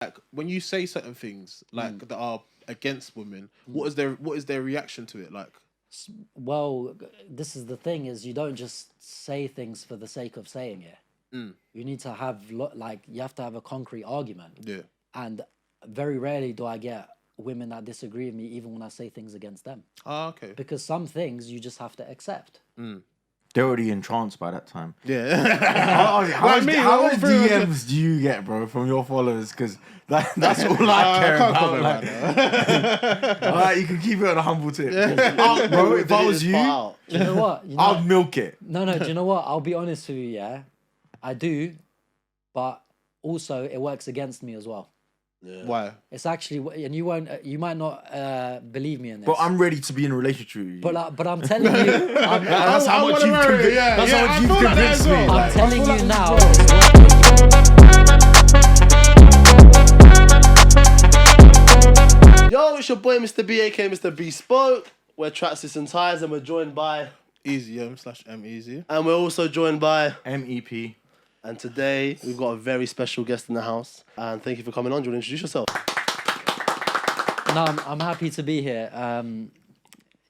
Like when you say certain things like that are against women, what is their reaction to it? Like, Well, this is the thing: is you don't just say things for the sake of saying it. You need to have you have to have a concrete argument. yeah, And very rarely do I get women that disagree with me, even when I say things against them. okay, Because some things you just have to accept. They're already entranced by that time. yeah. How much DMs do you get, bro, from your followers? Because that's all I care about. Like, you can keep it on a humble tip. Bro, if I was you, Do you know what? I'd milk it. No, do you know what? I'll be honest with you, yeah. I do, but also it works against me as well. Yeah. Why? It's actually, and you might not believe me in this. But I'm ready to be in a relationship with you. But I'm telling you, that's how much you've convinced me. I'm telling you now. Yo, it's your boy Mr. B, aka Mr. B Spoke. We're Tracksuits and Ties, and we're joined by Easy /M Easy, and we're also joined by MEP. And today we've got a very special guest in the house. And thank you for coming on. Do you want to introduce yourself? No, I'm happy to be here.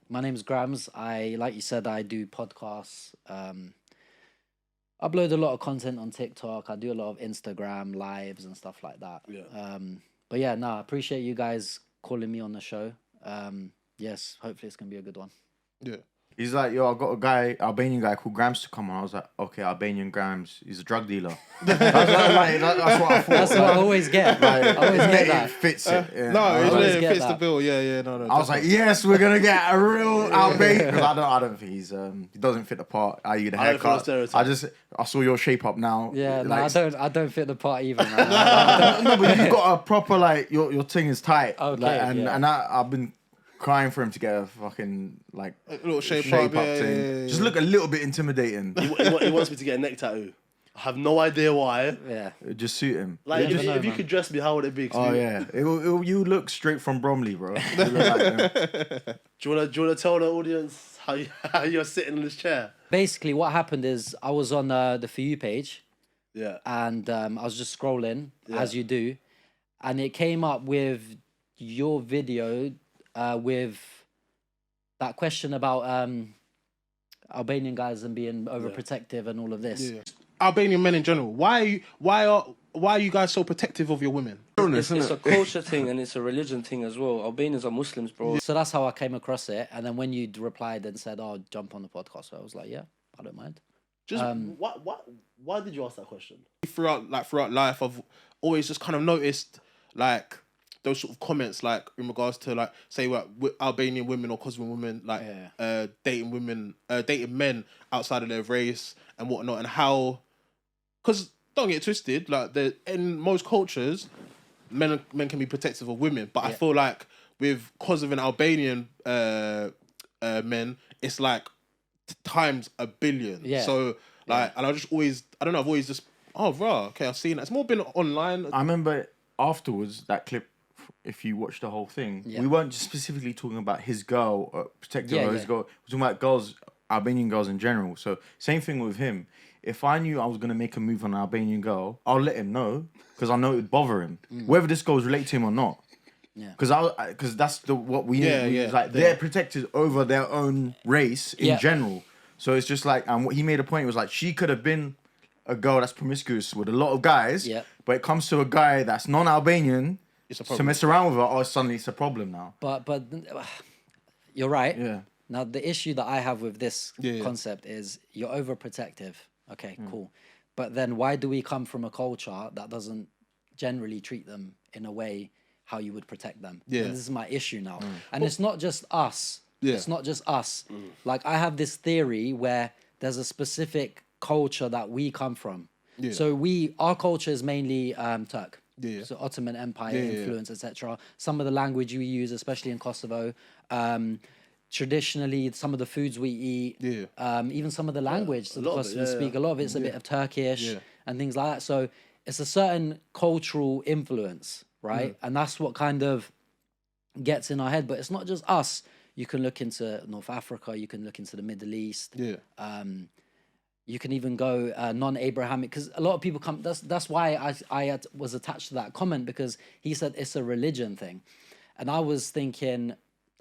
My name's Grams. Like you said, I do podcasts. Upload a lot of content on TikTok. I do a lot of Instagram lives and stuff like that. Yeah. But yeah, no, I appreciate you guys calling me on the show. Yes, hopefully it's gonna be a good one. Yeah. He's like, yo, I got a guy, Albanian guy called Grams to come on. I was like, okay, Albanian Grams. He's a drug dealer. That's what I thought. That's what I always get. I always get that. It fits it. Yeah. No, it fits the bill. Yeah, no. I was like, yes, we're gonna get a real Albanian. Because I don't think he's he doesn't fit the part. Are you the haircut? I saw your shape up now. Yeah, like, no, I don't fit the part either. Man. No, but you've got a proper your thing is tight. Okay, like, and I've been crying for him to get a fucking like a little shape up yeah, thing. Yeah. Just look a little bit intimidating. He wants me to get a neck tattoo. I have no idea why. Yeah. It'd just suit him. Like, if you could dress me, how would it be? Oh, yeah. You look straight from Bromley, bro. You look like him. Do you wanna tell the audience how you're sitting in this chair? Basically, what happened is I was on the For You page. Yeah. And I was just scrolling, as you do. And it came up with your video with that question about Albanian guys and being overprotective and all of this. Yeah. Albanian men in general. Why are you guys so protective of your women? It's a culture thing and it's a religion thing as well. Albanians are Muslims, bro. So that's how I came across it. And then when you replied and said, "Oh, jump on the podcast," I was like, "Yeah, I don't mind." Just why did you ask that question? Throughout life, I've always just kind of noticed like those sort of comments, like in regards to like say what Albanian women or Kosovan women like dating men outside of their race and whatnot, and how, because don't get twisted, like in most cultures, men can be protective of women, but I feel like with Kosovan Albanian men, it's like times a billion. Yeah. So like, and I've always just okay, I've seen it. It's more been online. I remember afterwards that clip. If you watch the whole thing, we weren't just specifically talking about his girl, protecting his girl. We're talking about girls, Albanian girls in general. So same thing with him. If I knew I was gonna make a move on an Albanian girl, I'll let him know because I know it would bother him, whether this girl's relate to him or not. Yeah. Because that's what we like. They're protected over their own race in general. So it's just like, and what he made a point was like, she could have been a girl that's promiscuous with a lot of guys, but it comes to a guy that's non-Albanian. To mess around with her, suddenly it's a problem now. But you're right. Yeah. Now the issue that I have with this concept is you're overprotective. Okay, cool. But then why do we come from a culture that doesn't generally treat them in a way how you would protect them? Yeah. And this is my issue now. And it's not just us. Yeah. It's not just us. Like I have this theory where there's a specific culture that we come from. Yeah. So our culture is mainly Turk. Yeah. So Ottoman Empire influence, etc. Some of the language we use, especially in Kosovo, traditionally some of the foods we eat, even some of the language that the Kosovans speak, a lot of it's a bit of Turkish and things like that. So it's a certain cultural influence, right? And that's what kind of gets in our head. But it's not just us. You can look into North Africa, you can look into the Middle East. You can even go non-Abrahamic, because a lot of people come. That's why I was attached to that comment, because he said it's a religion thing, and I was thinking,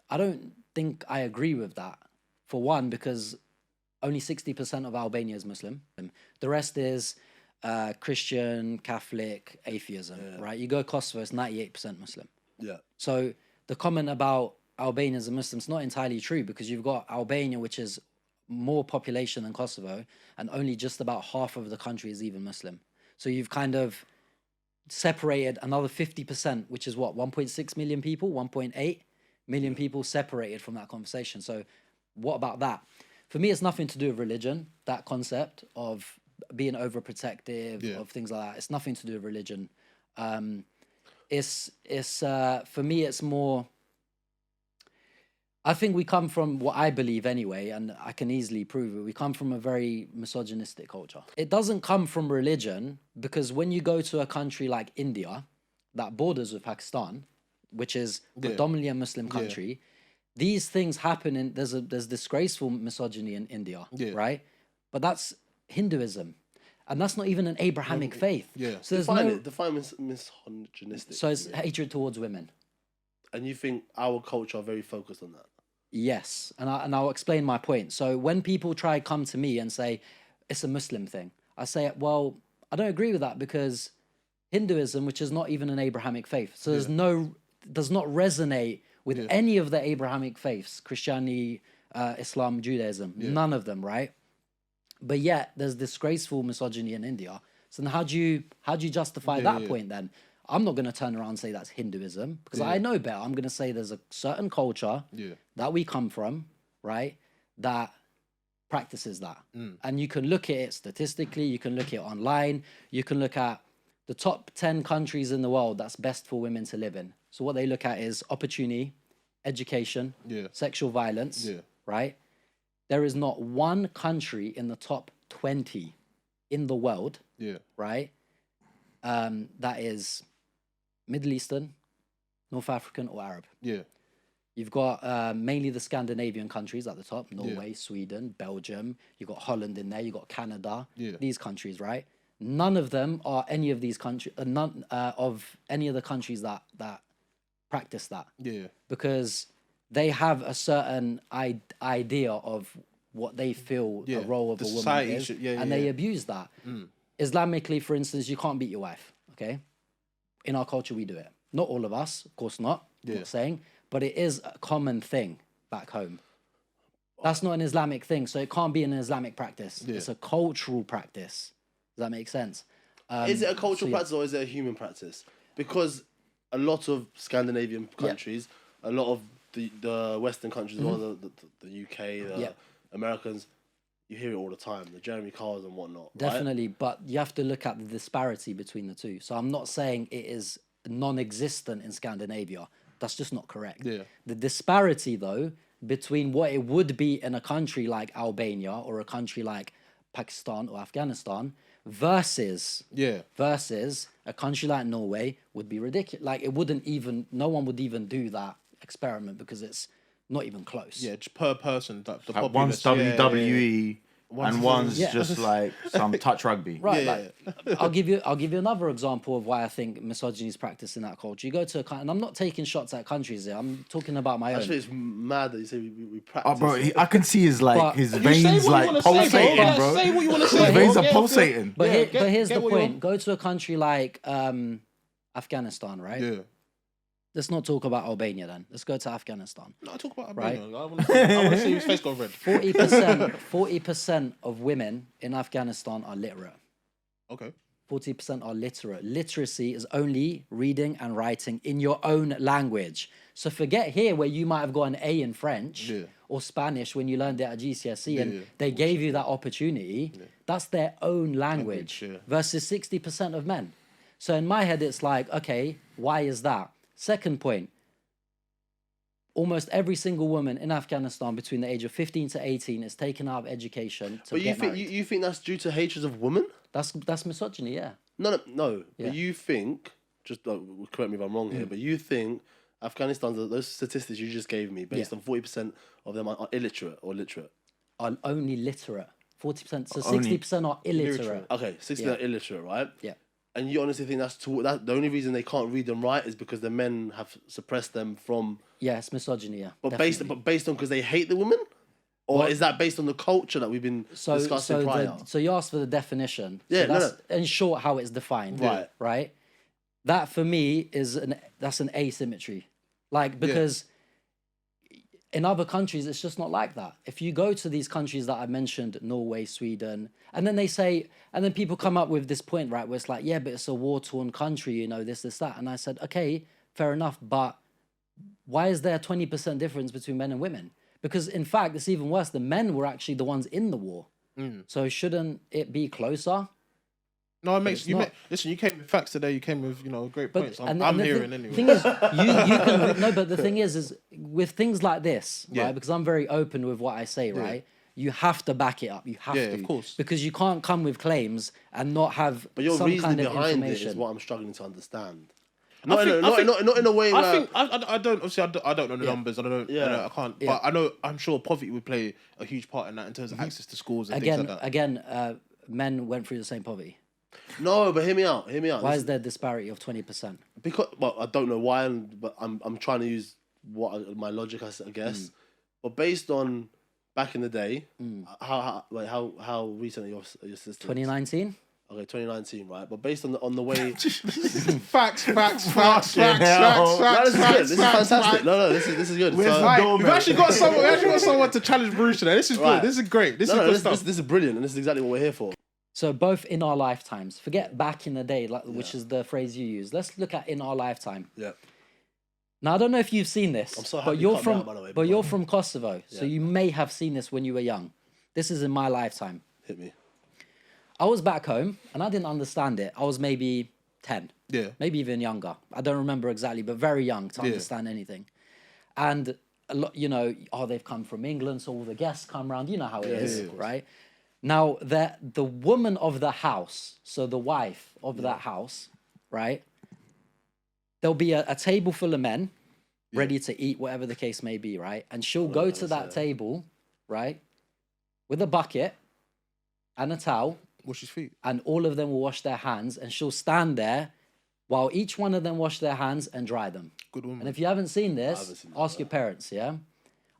I don't think I agree with that. For one, because only 60% of Albania is Muslim. The rest is Christian, Catholic, atheism. Right? You go Kosovo, it's 98% Muslim. Yeah. So the comment about Albania as a Muslim is not entirely true, because you've got Albania, which is more population than Kosovo, and only just about half of the country is even Muslim. So you've kind of separated another 50%, which is what, 1.6 million people, 1.8 million people separated from that conversation. So what about that? For me, it's nothing to do with religion, that concept of being overprotective, of things like that. It's nothing to do with religion. It's for me, it's more, I think we come from what I believe anyway, and I can easily prove it. We come from a very misogynistic culture. It doesn't come from religion, because when you go to a country like India that borders with Pakistan, which is predominantly a Muslim country, these things happen in, there's disgraceful misogyny in India, right? But that's Hinduism. And that's not even an Abrahamic faith. So define misogynistic. So it's hatred towards women. And you think our culture are very focused on that? Yes, and I'll explain my point. So when people try to come to me and say it's a Muslim thing, I say, well, I don't agree with that, because Hinduism, which is not even an Abrahamic faith, so does not resonate with any of the Abrahamic faiths, Christianity, Islam, Judaism, none of them, right? But yet there's disgraceful misogyny in India. So then how do you justify that point then? I'm not going to turn around and say that's Hinduism, because I know better. I'm going to say there's a certain culture that we come from, right, that practices that. And you can look at it statistically, you can look at it online, you can look at the top 10 countries in the world that's best for women to live in. So what they look at is opportunity, education, sexual violence, right? There is not one country in the top 20 in the world, right, that is Middle Eastern, North African, or Arab. You've got mainly the Scandinavian countries at the top, Norway, Sweden, Belgium. You've got Holland in there. You've got Canada, these countries, right? None of them are any of these countries, none of any of the countries that practice that. Because they have a certain idea of what they feel the role of a woman is, and they abuse that. Islamically, for instance, you can't beat your wife, okay? In our culture, we do it. Not all of us, of course not, I'm not saying, but it is a common thing back home. That's not an Islamic thing, so it can't be an Islamic practice. It's a cultural practice. Does that make sense? Is it a cultural practice or is it a human practice? Because a lot of Scandinavian countries, a lot of the Western countries, the UK, the Americans, you hear it all the time, the Jeremy Carls and whatnot. Definitely, but you have to look at the disparity between the two. So I'm not saying it is non-existent in Scandinavia. That's just not correct. The disparity, though, between what it would be in a country like Albania or a country like Pakistan or Afghanistan versus a country like Norway would be ridiculous. Like, it wouldn't even, no one would even do that experiment, because it's not even close. Just per person. The like one's WWE and one's just like some touch rugby. Right. Like, I'll give you another example of why I think misogyny is practiced in that culture. You go to a country, and I'm not taking shots at countries here. I'm talking about my own. Actually, it's mad that you say we practice. Oh, bro, I can see his veins like pulsating, bro. Say what you want to say. His veins are pulsating. But here's the point. Go to a country like Afghanistan, right? Let's not talk about Albania then. Let's go to Afghanistan. No, talk about Albania. Right? I want to see his face go red. 40% of women in Afghanistan are literate. Okay. 40% are literate. Literacy is only reading and writing in your own language. So forget here where you might have got an A in French or Spanish when you learned it at GCSE and they gave you that opportunity. That's their own language versus 60% of men. So in my head, it's like, okay, why is that? Second point, almost every single woman in Afghanistan between the age of 15 to 18 is taken out of education to get married. You think that's due to hatred of women? That's misogyny, yeah. No. But you think, just correct me if I'm wrong here, but you think Afghanistan, those statistics you just gave me, based on 40% of them are illiterate or literate? Are only literate. 40%. So 60% are illiterate. Okay, 60% are illiterate, right? Yeah. And you honestly think that the only reason they can't read and write is because the men have suppressed them from... Yeah, it's misogyny, yeah. But based on because they hate the women? Or is that based on the culture that we've been discussing prior? So you asked for the definition. Yeah, so that's in short how it's defined. Right. Right? That for me is that's an asymmetry. Like, because in other countries, it's just not like that. If you go to these countries that I mentioned, Norway, Sweden, and then they say, and then people come up with this point, right, where it's like, yeah, but it's a war-torn country, you know, this, that. And I said, okay, fair enough, but why is there a 20% difference between men and women? Because in fact, it's even worse. The men were actually the ones in the war. So shouldn't it be closer? No, it makes listen. You came with facts today. You came with great points. I'm hearing anyway. Thing is, you can no, but the thing is with things like this, right? Because I'm very open with what I say, right? You have to back it up. You have to, of course, because you can't come with claims and not have. But your some reasoning kind of behind information. it is what I'm struggling to understand. Not in a way. I don't know the numbers. I can't. But I know. I'm sure poverty would play a huge part in that in terms of access to schools and things like that. Again, men went through the same poverty. No, but hear me out. Why is there a disparity of 20%? Because I don't know why, but I'm trying to use my logic, I guess. But based on back in the day, how recent are your sisters? 2019. Okay, 2019, right? But based on the way... Facts. No, this is good. This is fantastic. No, this is good. We've actually got someone to challenge Bruce today. This is good. This is great. This is good stuff. This is brilliant, and this is exactly what we're here for. So both in our lifetimes, forget back in the day, which is the phrase you use. Let's look at in our lifetime. Yeah. Now I don't know if you've seen this, I'm so but you're from Kosovo, so you may have seen this when you were young. This is in my lifetime. Hit me. I was back home and I didn't understand it. I was maybe 10, maybe even younger. I don't remember exactly, but very young to understand anything. And a lot, they've come from England, so all the guests come around. You know how it is, right? Now, the woman of the house, so the wife of that house, right? There'll be a table full of men ready to eat, whatever the case may be, right? And she'll go to that table, right? With a bucket and a towel. Wash his feet. And all of them will wash their hands, and she'll stand there while each one of them wash their hands and dry them. Good woman. And if you haven't seen this, ask your parents, yeah?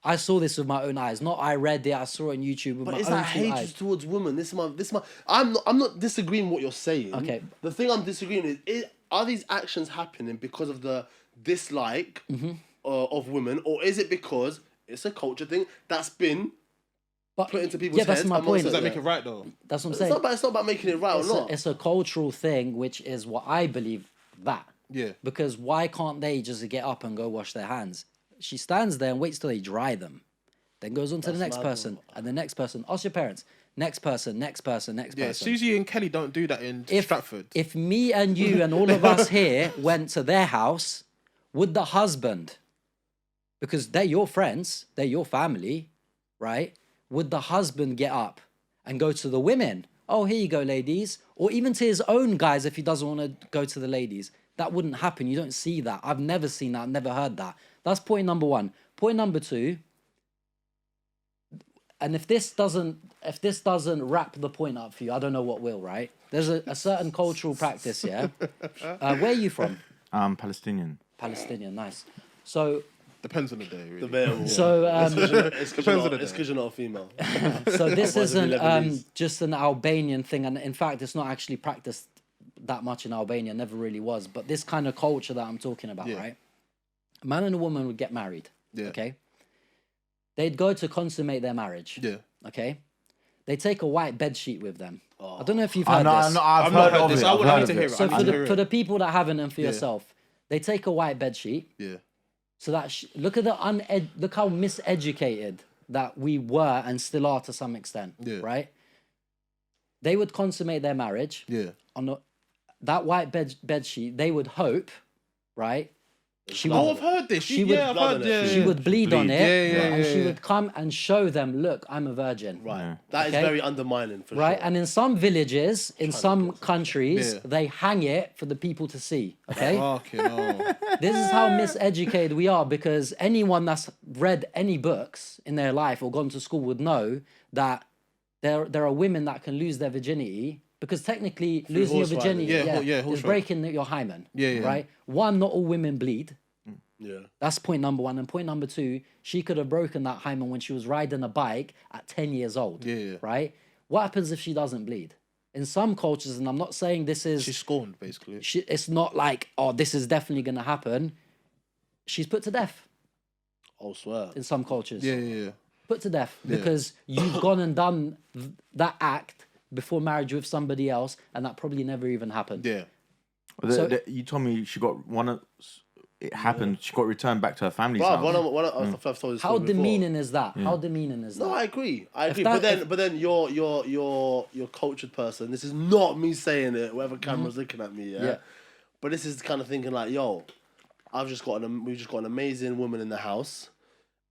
I saw this with my own eyes. Not I read it, I saw it on YouTube with my own two eyes. But it's that hatred towards women. This is my I'm not disagreeing with what you're saying. Okay. The thing I'm disagreeing is are these actions happening because of the dislike of women, or is it because it's a culture thing that's been put into people's heads? That's my point. Does that make it right though? That's what I'm saying. It's not about making it right or not. It's a cultural thing, which is what I believe that. Yeah. Because why can't they just get up and go wash their hands? She stands there and waits till they dry them. Then goes on to the next person and the next person. Ask your parents. Next person. Yeah, Susie and Kelly don't do that in Stratford. If me and you and all of us here went to their house, would the husband, because they're your friends, they're your family, right? Would the husband get up and go to the women? Oh, here you go, ladies. Or even to his own guys if he doesn't want to go to the ladies. That wouldn't happen. You don't see that. I've never seen that. I've never heard that. That's point number one. Point number two, and if this doesn't wrap the point up for you, I don't know what will, right? There's a certain cultural practice, yeah? Where are you from? Palestinian. Palestinian, nice. So... Depends on the day, really. It's because you're not a female. So this isn't just an Albanian thing, and in fact, it's not actually practiced that much in Albania, never really was. But this kind of culture that I'm talking about, right? A man and a woman would get married, okay? They'd go to consummate their marriage, okay? They take a white bed sheet with them. I don't know if you've heard this. I've heard of this. I would like to hear it. So for the people that haven't, and for yourself, they take a white bed sheet. Yeah. So that look how miseducated that we were and still are to some extent, right? They would consummate their marriage on that white bed sheet. They would hope, right? I've heard this. She would bleed on it, and she would come and show them, look, I'm a virgin. Right. That is very undermining for right? sure. And in some villages, in some countries, they hang it for the people to see. Okay? This is how miseducated we are, because anyone that's read any books in their life or gone to school would know that there are women that can lose their virginity because technically losing your virginity is breaking your hymen. Right? One, not all women bleed. Yeah. That's point number one. And point number two, she could have broken that hymen when she was riding a bike at 10 years old. Right? What happens if she doesn't bleed? In some cultures, and I'm not saying this is... She's scorned, basically. It's not like, oh, this is definitely going to happen. She's put to death. Oh, swear. In some cultures. Yeah. Put to death because you've gone and done that act before marriage with somebody else, and that probably never even happened. Yeah. You told me she got it happened. She got returned back to her family's Bro, house. I've told this How story demeaning before. is that? How demeaning is that? No, I agree. But then you're cultured person. This is not me saying it. Whoever camera's looking at me, yeah. But this is kind of thinking like, yo, we've just got an amazing woman in the house,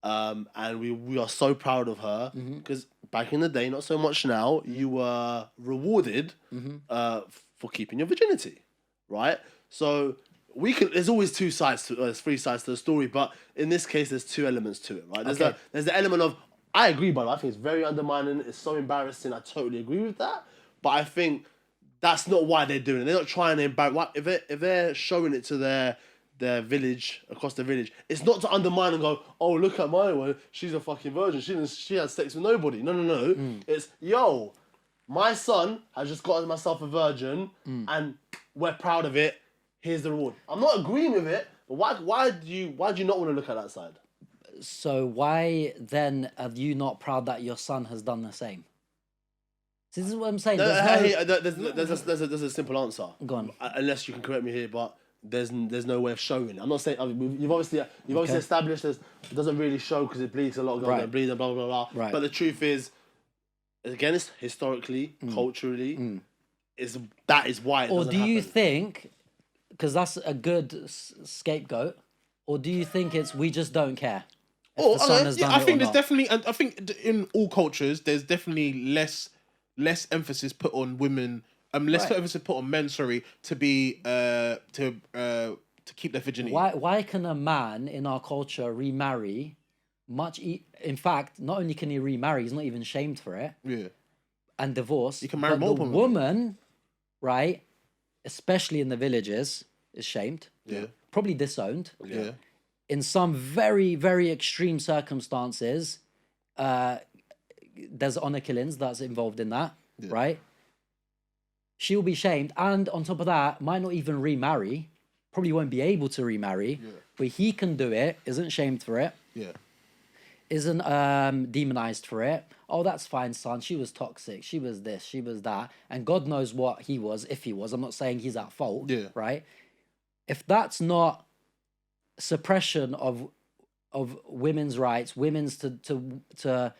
and we are so proud of her because back in the day, not so much now, you were rewarded for keeping your virginity, right? So. There's always three sides to the story, but in this case, there's two elements to it, right? There's the element of, I agree, by the way, I think it's very undermining, it's so embarrassing, I totally agree with that, but I think that's not why they're doing it. They're not trying to embarrass, if they're showing it to their village, across the village, it's not to undermine and go, oh, look at my one, she's a fucking virgin, she had sex with nobody. No. It's, yo, my son has just got myself a virgin, and we're proud of it. Here's the reward. I'm not agreeing with it, but why do you not want to look at that side? So why then are you not proud that your son has done the same? See, this is what I'm saying. There's a simple answer. Go on. Unless you can correct me here, but there's no way of showing it. I'm not saying you've obviously established it doesn't really show because it bleeds a lot, it bleeds and blah blah blah. Right. But the truth is, again, it's historically, culturally, that is why it doesn't happen. Or do you think? Because that's a good scapegoat, or do you think it's we just don't care? I think there's definitely, I think in all cultures there's definitely less emphasis put on women, less emphasis put on men. Sorry, to be to keep their virginity. Why can a man in our culture remarry? In fact, not only can he remarry, he's not even shamed for it. Yeah, and divorce. You can marry multiple woman, right? Especially in the villages, is shamed. Yeah. Probably disowned. Yeah. In some very, very extreme circumstances, there's honor killings that's involved in that, right? She'll be shamed. And on top of that, might not even remarry. Probably won't be able to remarry. Yeah. But he can do it, isn't shamed for it. Yeah. Isn't demonized for it. Oh, that's fine, son. She was toxic. She was this. She was that. And God knows what he was, if he was. I'm not saying he's at fault. Yeah. Right? If that's not suppression of women's rights, women's to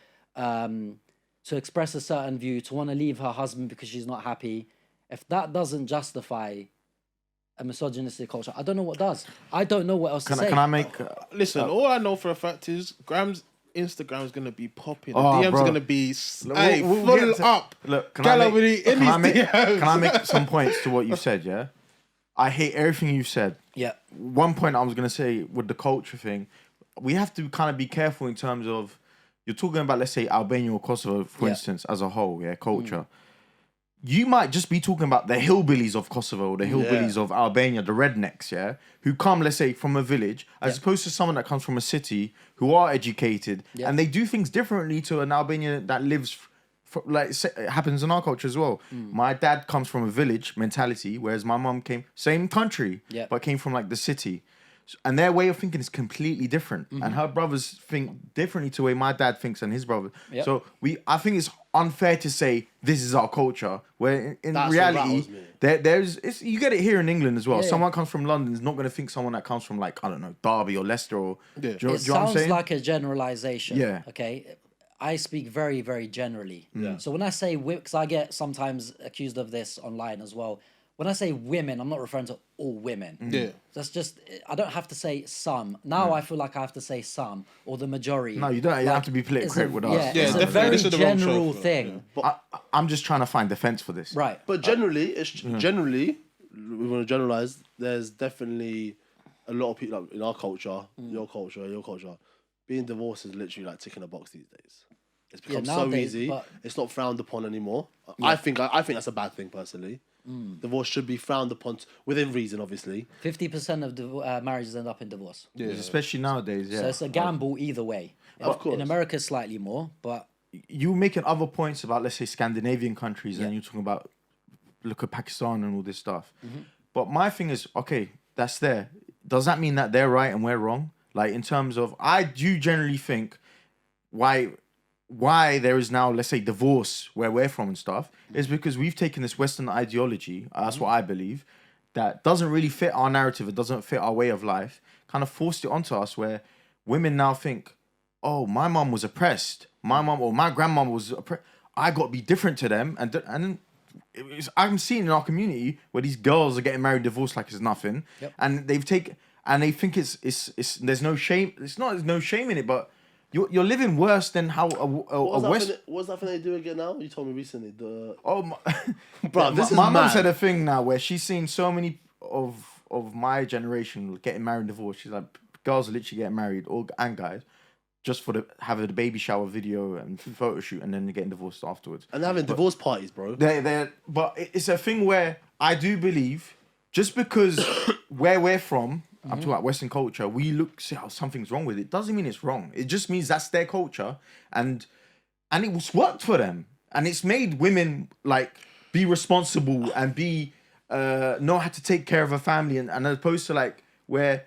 express a certain view, to want to leave her husband because she's not happy, if that doesn't justify a misogynistic culture, I don't know what does. I don't know what else to say. Can I make... Listen, all I know for a fact is Instagram is gonna be popping. DM's gonna be full up. Look, can I make some points to what you said? Yeah, I hate everything you've said. Yeah. One point I was gonna say with the culture thing, we have to kind of be careful in terms of you're talking about, let's say, Albania or Kosovo, for instance, as a whole. Yeah, culture. You might just be talking about the hillbillies of Kosovo, the hillbillies of Albania, the rednecks, who come, let's say, from a village, as opposed to someone that comes from a city who are educated and they do things differently to an Albanian that lives, it happens in our culture as well. My dad comes from a village mentality, whereas my mum came, same country, but came from like the city. And their way of thinking is completely different. And her brothers think differently to the way my dad thinks and his brother. So I think it's unfair to say this is our culture, where in reality, you get it here in England as well. Someone comes from London is not going to think someone that comes from, like, I don't know, Derby or Leicester or... Do you know what I'm saying? Like a generalization. Yeah. Okay? I speak very, very generally. So when I say... Because I get sometimes accused of this online as well. When I say women, I'm not referring to all women. Yeah. That's just, I don't have to say some. Now I feel like I have to say some or the majority. No, you don't. You have to be politically correct with us. It's a very general thing. But I'm just trying to find defense for this. Right. But generally, we want to generalize, there's definitely a lot of people like, in our culture, your culture, being divorced is literally like ticking a box these days. It's become nowadays, so easy. but- It's not frowned upon anymore. I think that's a bad thing personally. Divorce should be frowned upon within reason, obviously. 50% of marriages end up in divorce. Yeah. Especially nowadays, yeah. So it's a gamble either way. Of course. In America, slightly more, but You were making other points about, let's say, Scandinavian countries, and you're talking about, look at Pakistan and all this stuff. But my thing is, okay, that's there. Does that mean that they're right and we're wrong? Like, in terms of, I do generally think why there is now, let's say, divorce where we're from and stuff, is because we've taken this Western ideology, that's what I believe, that doesn't really fit our narrative, it doesn't fit our way of life, kind of forced it onto us where women now think, oh, my mum was oppressed, my mum or my grandmom was oppressed, I got to be different to them, and I'm seeing in our community where these girls are getting married, divorced like it's nothing, and they think it's there's no shame. It's not there's no shame in it, but you're living worse than how What's that thing they do again now? You told me recently. Bro, this is my mum mad. said a thing now where she's seen so many of my generation getting married and divorced. She's like, girls are literally getting married, and guys, just for having the baby shower video and photo shoot, and then they're getting divorced afterwards. And they're having divorce parties, bro. But it's a thing where I do believe, just because where we're from, I'm talking about Western culture, we see how something's wrong with it. Doesn't mean it's wrong. It just means that's their culture, and it was worked for them, and it's made women like be responsible and be know how to take care of a family, and as opposed to like where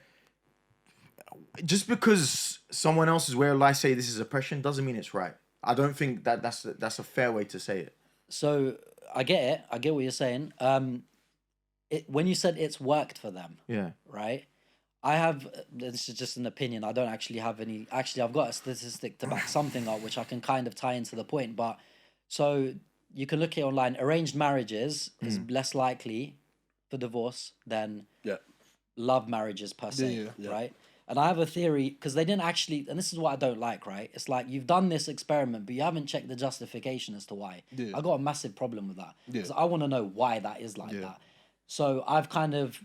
just because someone else's way of life say this is oppression doesn't mean it's right. I don't think that's a fair way to say it. So I get it. I get what you're saying. When you said it's worked for them, right? This is just an opinion. I don't actually have any. Actually, I've got a statistic to back something up, which I can kind of tie into the point. But so you can look at it online. Arranged marriages is less likely for divorce than love marriages per se, right? And I have a theory, because they didn't actually, and this is what I don't like, right? It's like, you've done this experiment, but you haven't checked the justification as to why. I got a massive problem with that. Because I want to know why that is like that. So I've kind of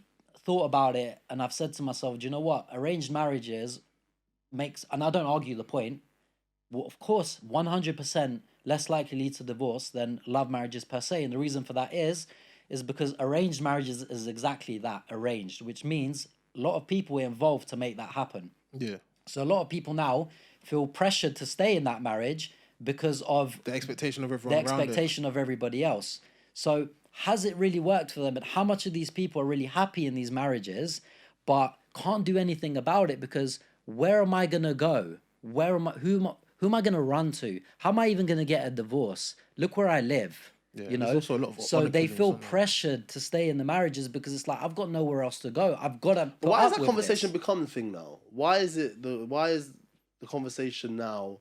thought about it, and I've said to myself, do you know what? Arranged marriages and I don't argue the point, well, of course, 100% less likely lead to divorce than love marriages per se. And the reason for that is because arranged marriages is exactly that, arranged, which means a lot of people are involved to make that happen. Yeah. So a lot of people now feel pressured to stay in that marriage because of the expectation of everyone. The expectation of everybody else. So has it really worked for them? And how much of these people are really happy in these marriages, but can't do anything about it because where am I gonna go? Who am I gonna run to? How am I even gonna get a divorce? Look where I live. Yeah, you know, also a lot of so they feel pressured to stay in the marriages because it's like, I've got nowhere else to go. I've got to. Why has that conversation become the thing now? Why is the conversation now,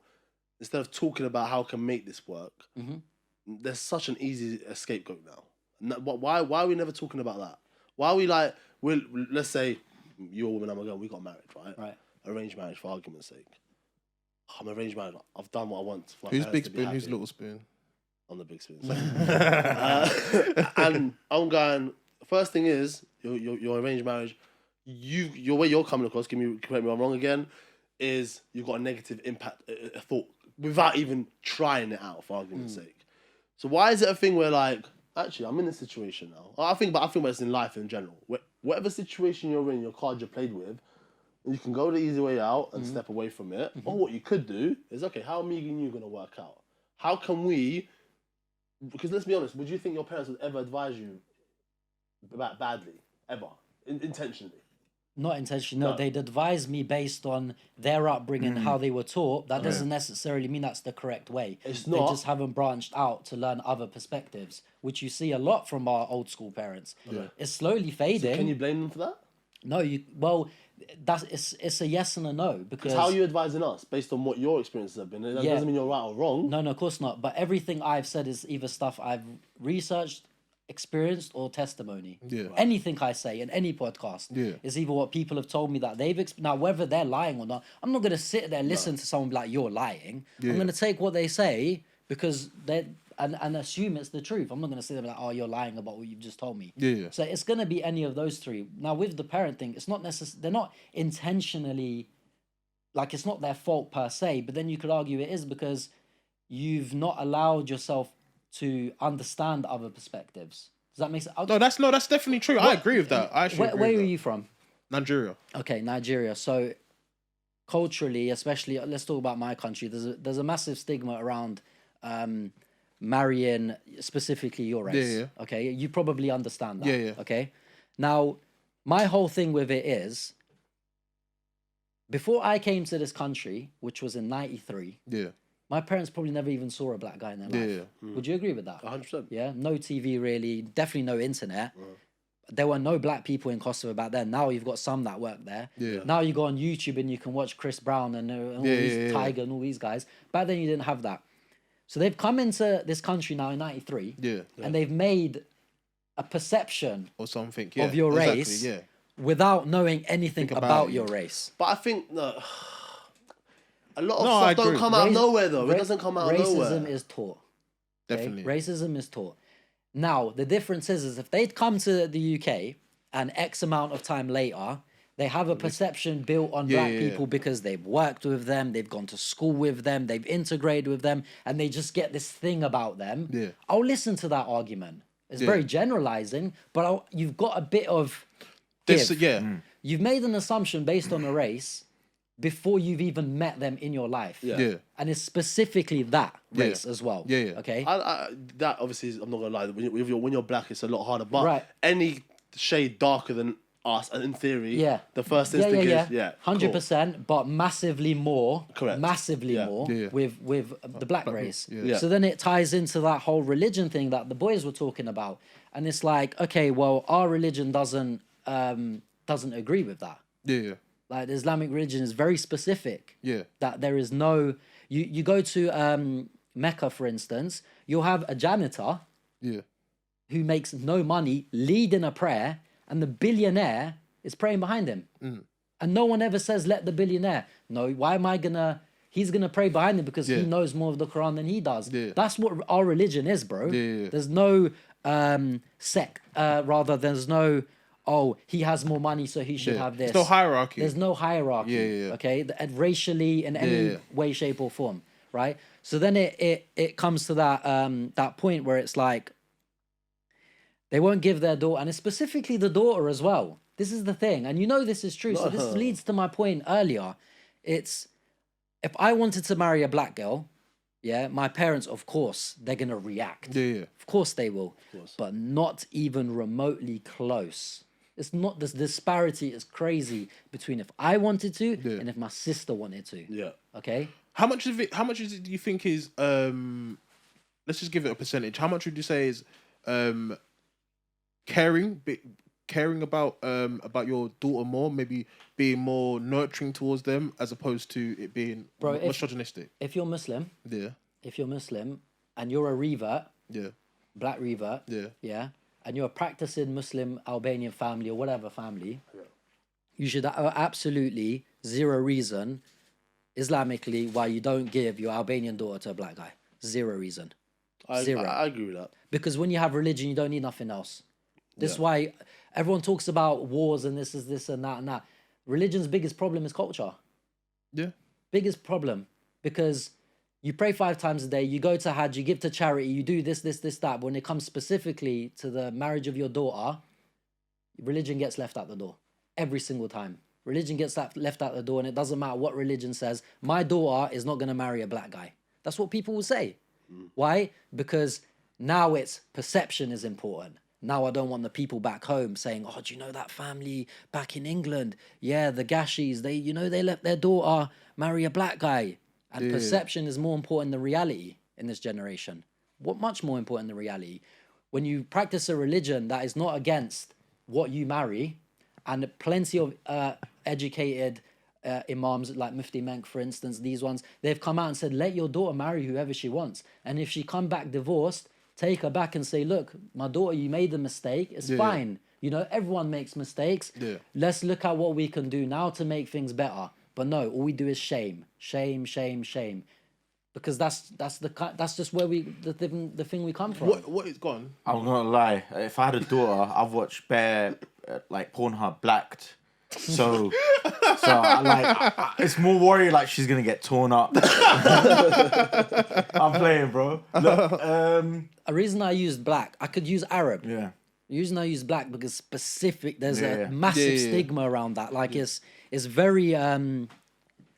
instead of talking about how can make this work, there's such an easy scapegoat now. Why are we never talking about that? Why are we like, let's say you're a woman, I'm a girl, we got married, right? Right. Arranged marriage for argument's sake. I'm arranged marriage. I've done what I want. Who's big spoon? Who's little spoon? I'm the big spoon. And I'm going, first thing is, your arranged marriage, your way you're coming across, correct me if I'm wrong again, is you've got a negative impact, a thought, without even trying it out, for argument's sake. So why is it a thing where, like, actually, I'm in this situation now. I think about it's in life in general. Whatever situation you're in, your cards you're played with, you can go the easy way out and step away from it. Or what you could do is, okay, how are me and you going to work out? How can we... Because let's be honest, would you think your parents would ever advise you about badly? Ever? Intentionally? Not intentionally, no. They'd advise me based on their upbringing, how they were taught. That doesn't necessarily mean that's the correct way. It's not. They just haven't branched out to learn other perspectives, which you see a lot from our old school parents. Yeah. It's slowly fading. So can you blame them for that? No, it's a yes and a no. Because how are you advising us based on what your experiences have been? That doesn't mean you're right or wrong. No, of course not. But everything I've said is either stuff I've researched, experienced, or testimony. Yeah. Anything I say in any podcast is either what people have told me that they've now whether they're lying or not. I'm not gonna sit there and listen to someone be like, you're lying. Yeah. I'm gonna take what they say because they're and assume it's the truth. I'm not going to say them like, oh, you're lying about what you've just told me. Yeah. So it's going to be any of those three. Now, with the parent thing, it's not necessarily, they're not intentionally, like, it's not their fault per se, but then you could argue it is because you've not allowed yourself to understand other perspectives. Does that make sense? No, that's definitely true. I agree with that. I actually agree Where with are that. you from? Nigeria. Okay, Nigeria. So culturally, especially, let's talk about my country. There's a massive stigma around marrying specifically your race. Yeah. Okay, you probably understand that. Yeah. Okay, now my whole thing with it is, before I came to this country, which was in '93. Yeah. My parents probably never even saw a black guy in their life. Would you agree with that? 100%. Yeah, no TV really, definitely no internet. There were no black people in Kosovo back then. Now you've got some that work there. Yeah. Now you go on YouTube and you can watch Chris Brown and all these Tiger and all these guys. Back then you didn't have that. So they've come into this country now in '93. Yeah. And they've made a perception Or something. of your race without knowing anything about your race. But I think a lot of stuff don't come out of nowhere though. It doesn't come out of nowhere. Racism is taught. Okay? Definitely. Racism is taught. Now, the difference is if they'd come to the UK and X amount of time later, they have a perception built on black people because they've worked with them, they've gone to school with them, they've integrated with them, and they just get this thing about them. Yeah. I'll listen to that argument. It's very generalizing, but you've got a bit of give. You've made an assumption based on a race before you've even met them in your life. Yeah. And it's specifically that race as well. Okay? That obviously is, I'm not gonna lie, when you're black it's a lot harder. But any shade darker than us, and in theory, the first instinct is 100%, but massively more. Correct. Massively more with the black race. Yeah. So then it ties into that whole religion thing that the boys were talking about. And it's like, okay, well, our religion doesn't agree with that. Yeah. Like the Islamic religion is very specific. Yeah. That there is no you go to Mecca, for instance, you'll have a janitor who makes no money leading a prayer, and the billionaire is praying behind him. And no one ever says, let the billionaire. No, why am I gonna he's gonna pray behind him because he knows more of the Quran than he does. That's what our religion is, bro. There's no there's no he has more money, so he should have this. There's no hierarchy. There's no hierarchy. Okay, racially in any way, shape, or form, right? So then it comes to that point where it's like they won't give their daughter, and it's specifically the daughter as well. This is the thing, and you know this is true. So this leads to my point earlier. It's if I wanted to marry a black girl, my parents, of course, they're gonna react. Of course they will, but not even remotely close. It's not, this disparity is crazy between if I wanted to and if my sister wanted to. Okay. How much do you think is let's just give it a percentage. How much would you say is caring about your daughter more, maybe being more nurturing towards them as opposed to it being misogynistic? If you're Muslim, if you're Muslim and you're a revert, black revert, and you're a practicing Muslim Albanian family or whatever family, you should have absolutely zero reason Islamically why you don't give your Albanian daughter to a black guy. Zero reason. Zero. I agree with that. Because when you have religion, you don't need nothing else. This is why everyone talks about wars and this is this and that and that. Religion's biggest problem is culture. Biggest problem. Because you pray 5 times a day, you go to Hajj, you give to charity, you do this, that. But when it comes specifically to the marriage of your daughter, religion gets left out the door. Every single time. Religion gets left out the door, and it doesn't matter what religion says. My daughter is not going to marry a black guy. That's what people will say. Why? Because now it's perception is important. Now I don't want the people back home saying, oh, do you know that family back in England? Yeah, the Gashis, they let their daughter marry a black guy. And perception is more important than reality in this generation. What much more important than reality? When you practice a religion that is not against what you marry, and plenty of educated imams like Mufti Menk, for instance, these ones, they've come out and said, let your daughter marry whoever she wants. And if she come back divorced, take her back and say, look, my daughter, you made a mistake. It's fine. You know, everyone makes mistakes. Let's look at what we can do now to make things better. But no, all we do is shame, because that's just where the thing we come from. What is gone? I'm not gonna lie. If I had a daughter, I've watched bare like Pornhub blacked So it's more worry like she's gonna get torn up. I'm playing, bro. Look, a reason I used black, I could use Arab. yeah. The reason I use black because there's a massive stigma around that. Like it's very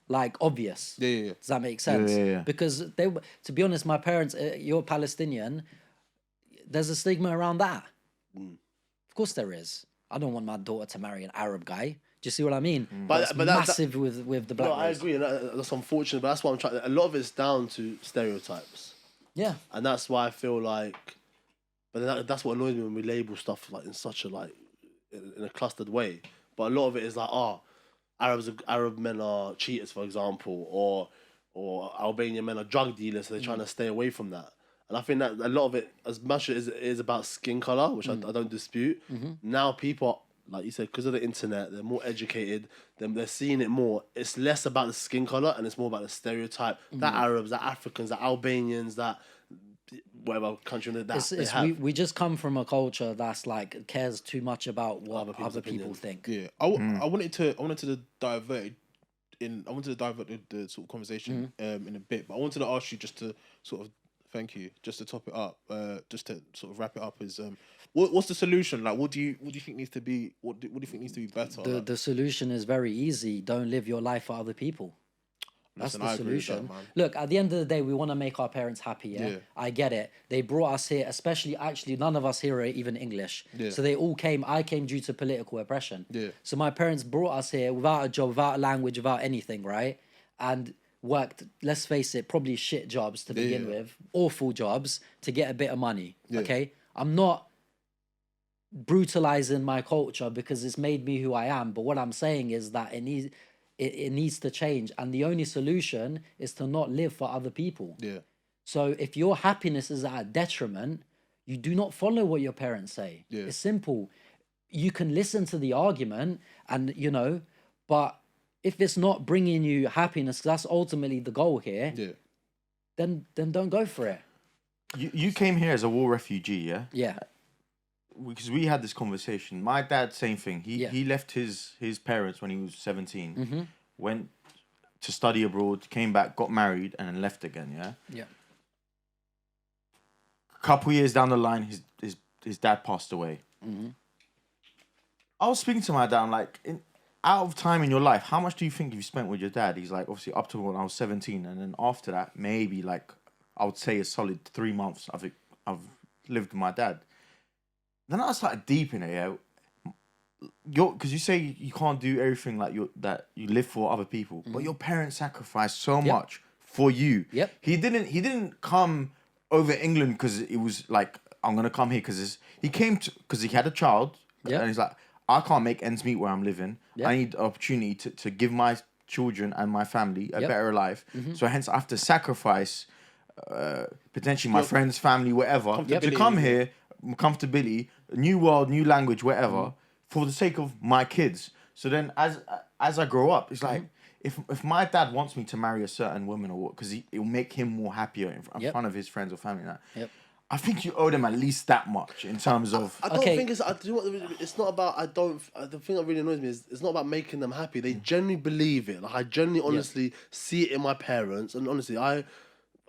like obvious. Yeah. Does that make sense? Yeah. Because to be honest, my parents, you're Palestinian. There's a stigma around that. Of course there is. I don't want my daughter to marry an Arab guy. Do you see what I mean? But massive with the black. No, I agree, and that's unfortunate. But that's what I'm trying. A lot of it's down to stereotypes. Yeah, and that's why I feel like. But that's what annoys me when we label stuff like in such a in a clustered way. But a lot of it is like, Arab men are cheaters, for example, or Albanian men are drug dealers, so they're trying to stay away from that. And I think that a lot of it, as much as it is about skin color, which I don't dispute, now people, like you said, because of the internet, they're more educated, they're seeing it more. It's less about the skin color and it's more about the stereotype. That Arabs, that Africans, that Albanians, that whatever country they have. We just come from a culture that's like cares too much about what other people think. Yeah, I wanted to divert the sort of conversation in a bit, but I wanted to ask you just to sort of just to top it up, just to sort of wrap it up is what's the solution? Like, what do you think needs to be what do you think needs to be better? The solution is very easy. Don't live your life for other people. That's the solution. Look, at the end of the day, we want to make our parents happy, yeah? I get it. They brought us here, actually, none of us here are even English. Yeah. So I came due to political oppression. Yeah. So my parents brought us here without a job, without a language, without anything, right? And worked, let's face it, probably shit jobs to begin with, awful jobs to get a bit of money, okay? I'm not brutalizing my culture because it's made me who I am, but what I'm saying is that it needs to change, and the only solution is to not live for other people. Yeah. So if your happiness is at a detriment, you do not follow what your parents say. Yeah. It's simple. You can listen to the argument, and but if it's not bringing you happiness, that's ultimately the goal here. Yeah. Then don't go for it. You came here as a war refugee, yeah? Yeah. Because we had this conversation. My dad, same thing. He left his parents when he was 17, went to study abroad, came back, got married, and then left again. Yeah. Yeah. A couple years down the line, his dad passed away. I was speaking to my dad. I'm like, out of time in your life, how much do you think you've spent with your dad? He's like, obviously up to when I was 17, and then after that, maybe like I would say a solid 3 months. I've lived with my dad. Then I started deep in it, yeah. Because you say you can't do everything like that you live for other people, but your parents sacrificed so much for you. Yep. He didn't come over England because it was like, I'm gonna come here because he came because he had a child, and he's like, I can't make ends meet where I'm living. Yep. I need the opportunity to give my children and my family a better life. So hence I have to sacrifice potentially my friends, family, whatever, to come here. Comfortability, new world, new language, whatever, for the sake of my kids. So then, as I grow up, it's like if my dad wants me to marry a certain woman or what, because it'll make him more happier in front of his friends or family. I think you owe them at least that much in terms of. I don't think it's. It's not about. The thing that really annoys me is it's not about making them happy. They genuinely believe it. Like I genuinely, honestly see it in my parents, and honestly, I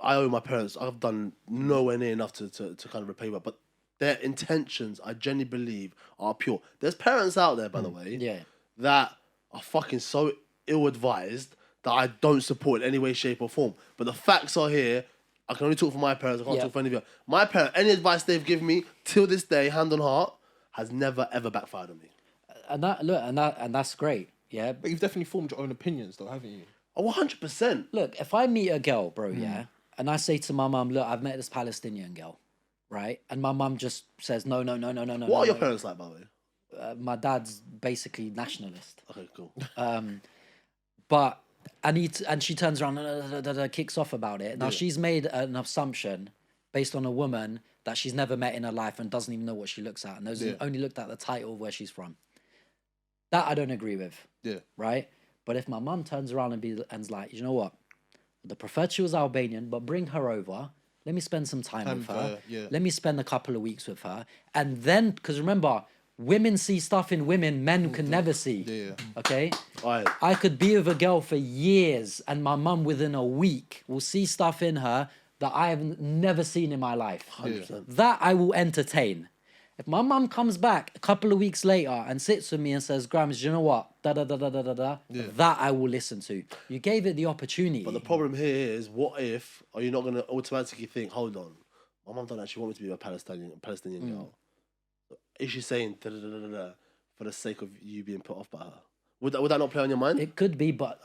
owe my parents. I've done nowhere near enough to kind of repay that, but. Their intentions, I genuinely believe, are pure. There's parents out there, by the way, that are fucking so ill-advised that I don't support in any way, shape, or form. But the facts are here. I can only talk for my parents. I can't talk for any of you. My parents, any advice they've given me till this day, hand on heart, has never ever backfired on me. And that's great. Yeah, but you've definitely formed your own opinions, though, haven't you? Oh, 100%. Look, if I meet a girl, bro, and I say to my mum, look, I've met this Palestinian girl. Right, and my mum just says no. What are your parents like, by the way? My dad's basically nationalist. Okay, cool. But and she turns around and kicks off about it. Now she's made an assumption based on a woman that she's never met in her life and doesn't even know what she looks at, and only looked at the title of where she's from. That I don't agree with. Yeah. Right, but if my mum turns around and's like, you know what, I preferred she was Albanian, but bring her over. Let me spend some time with her. Let me spend a couple of weeks with her. And then, because remember, women see stuff in women men can never see. Yeah. Okay? Aye. I could be with a girl for years and my mum within a week will see stuff in her that I have never seen in my life. 100%. That I will entertain. If my mum comes back a couple of weeks later and sits with me and says, Grams, you know what? That I will listen to. You gave it the opportunity. But the problem here is, what if, are you not going to automatically think, hold on, my mum don't actually want me to be a Palestinian girl. Is she saying for the sake of you being put off by her? Would that not play on your mind? It could be, but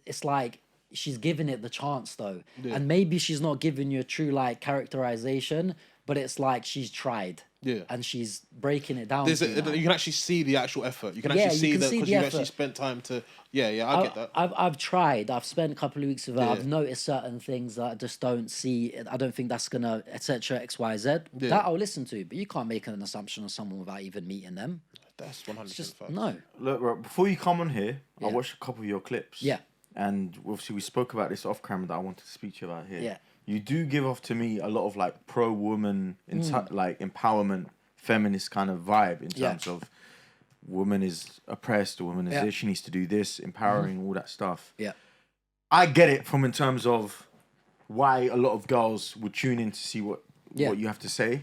it's like she's giving it the chance though. And maybe she's not giving you a true like characterization, but it's like she's tried. Yeah. And she's breaking it down. You can actually see the actual effort. You can actually see that because you actually spent time to. I get that. I've tried. I've spent a couple of weeks with her. I've noticed certain things that I just don't see. I don't think that's gonna, etc. X, Y, Z. That I'll listen to, but you can't make an assumption on someone without even meeting them. That's 100% fact. No. Look, bro, before you come on here, I watched a couple of your clips. Yeah. And obviously we spoke about this off camera that I wanted to speak to you about here. Yeah. You do give off to me a lot of like pro woman, like empowerment, feminist kind of vibe in terms of woman is oppressed, a woman is this, she needs to do this, empowering, all that stuff. Yeah. I get it from in terms of why a lot of girls would tune in to see what you have to say.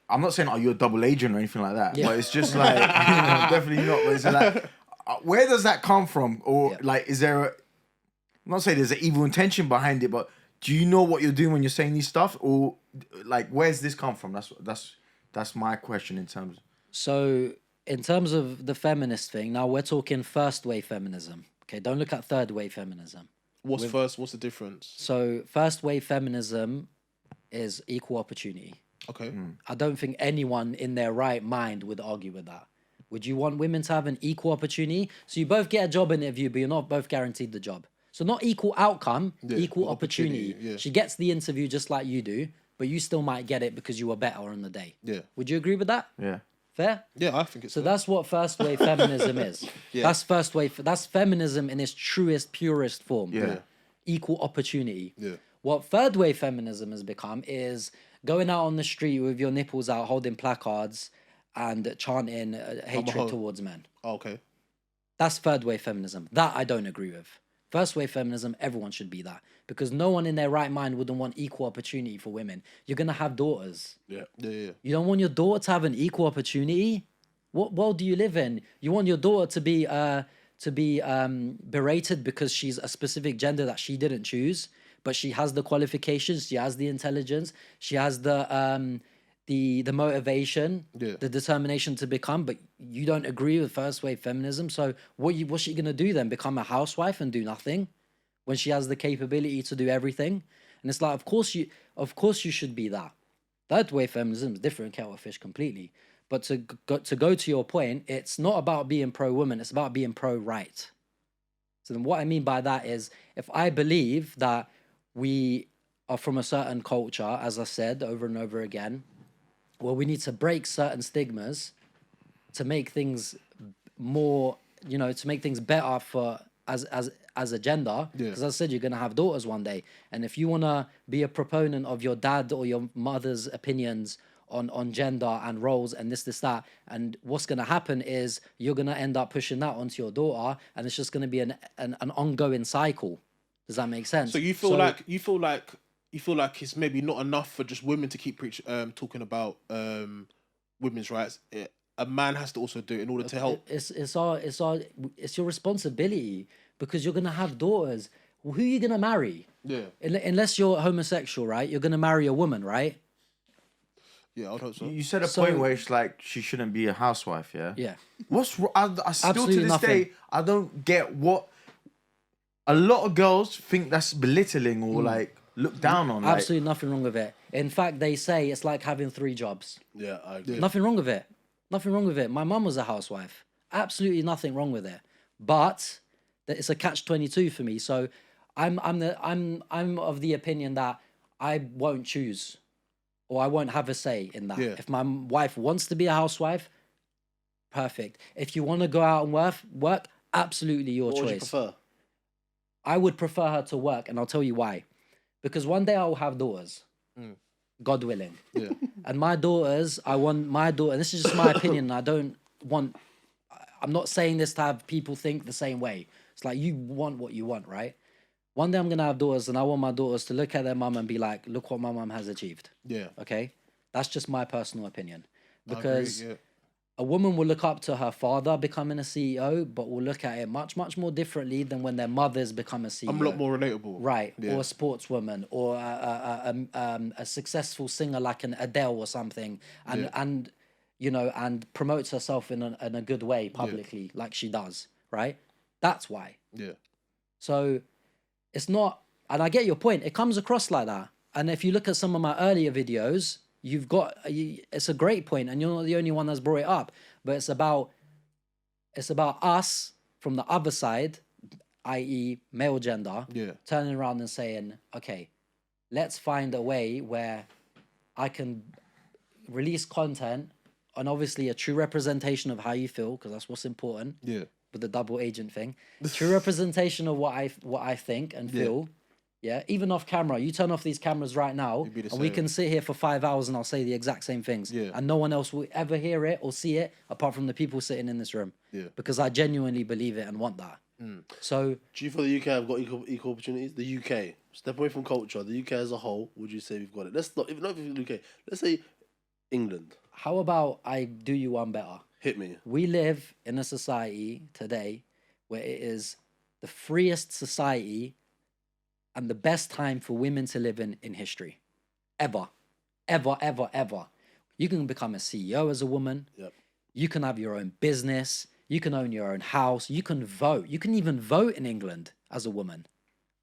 I'm not saying, you're a double agent or anything like that, but it's just like, definitely not. But it's like, where does that come from? Or like, is there I'm not saying there's an evil intention behind it, but do you know what you're doing when you're saying these stuff? Or like, where's this come from? That's my question in terms. So in terms of the feminist thing, now we're talking first wave feminism. Okay, don't look at third wave feminism. What's first? What's the difference? So first wave feminism is equal opportunity. Okay. I don't think anyone in their right mind would argue with that. Would you want women to have an equal opportunity? So you both get a job interview, but you're not both guaranteed the job. So not equal outcome, equal opportunity. Yeah. She gets the interview just like you do, but you still might get it because you were better on the day. Yeah. Would you agree with that? Yeah. Fair? Yeah, I think it's so. That's what first wave feminism is. That's first wave. That's feminism in its truest, purest form. Yeah. Equal opportunity. Yeah. What third wave feminism has become is going out on the street with your nipples out, holding placards, and chanting hatred towards men. Oh, okay. That's third wave feminism. That I don't agree with. First wave feminism, everyone should be that. Because no one in their right mind wouldn't want equal opportunity for women. You're going to have daughters. Yeah. You don't want your daughter to have an equal opportunity? What world do you live in? You want your daughter to be berated because she's a specific gender that she didn't choose, but she has the qualifications, she has the intelligence, she has the motivation, the determination to become, but you don't agree with first wave feminism. So what's she gonna do then? Become a housewife and do nothing when she has the capability to do everything? And it's like, of course you should be that. Third wave feminism is different kettle of fish completely. But to go to your point, it's not about being pro woman, it's about being pro right. So then what I mean by that is, if I believe that we are from a certain culture, as I said over and over again, well, we need to break certain stigmas to make things more, to make things better for as a gender. Because as I said, you're going to have daughters one day. And if you want to be a proponent of your dad or your mother's opinions on gender and roles and this, that, and what's going to happen is you're going to end up pushing that onto your daughter, and it's just going to be an ongoing cycle. Does that make sense? So you feel like it's maybe not enough for just women to keep talking about women's rights. A man has to also do it in order to help. It's your responsibility, because you're gonna have daughters. Who are you gonna marry? Yeah. Unless you're homosexual, right? You're gonna marry a woman, right? Yeah, I would hope so. You said a point where it's like she shouldn't be a housewife. Yeah. Yeah. What's I still Absolutely to this nothing. day I don't get what a lot of girls think that's belittling or like look down on. Absolutely nothing wrong with it. In fact, they say it's like having 3 jobs. Yeah, I agree. Nothing wrong with it. Nothing wrong with it. My mum was a housewife. Absolutely nothing wrong with it. But it's a catch-22 for me. So I'm of the opinion that I won't choose, or I won't have a say in that. Yeah. If my wife wants to be a housewife, perfect. If you want to go out and work, absolutely your choice. What would you prefer? I would prefer her to work, and I'll tell you why. Because one day I will have daughters. God willing. Yeah. And my daughters, I want my daughter, and this is just my opinion, I'm not saying this to have people think the same way. It's like, you want what you want, right? One day I'm going to have daughters, and I want my daughters to look at their mum and be like, look what my mum has achieved. Yeah. Okay? That's just my personal opinion. I Because agree, a woman will look up to her father becoming a CEO, but will look at it much, much more differently than when their mothers become a CEO. I'm a lot more relatable. Right. Yeah. Or a sportswoman, or a successful singer like an Adele or something. And you know, and promotes herself in a good way publicly, like she does, right? That's why. Yeah. So it's not, and I get your point, it comes across like that. And if you look at some of my earlier videos, it's a great point, and you're not the only one that's brought it up, but it's about us from the other side, i.e. male gender, turning around and saying, okay, let's find a way where I can release content, and obviously a true representation of how you feel, because that's what's important. Yeah. With the double agent thing, true representation of what I think and feel. Yeah, even off camera, you turn off these cameras right now, and we can sit here for 5 hours, and I'll say the exact same things, and no one else will ever hear it or see it apart from the people sitting in this room. Yeah, because I genuinely believe it and want that. So, do you feel the UK have got equal opportunities? The UK, step away from culture. The UK as a whole, would you say we've got it? Let's not even the UK. Let's say England. How about I do you one better? Hit me. We live in a society today where it is the freest society and the best time for women to live in history. Ever. Ever, ever, ever. You can become a CEO as a woman. Yep. You can have your own business. You can own your own house. You can vote. You can even vote in England as a woman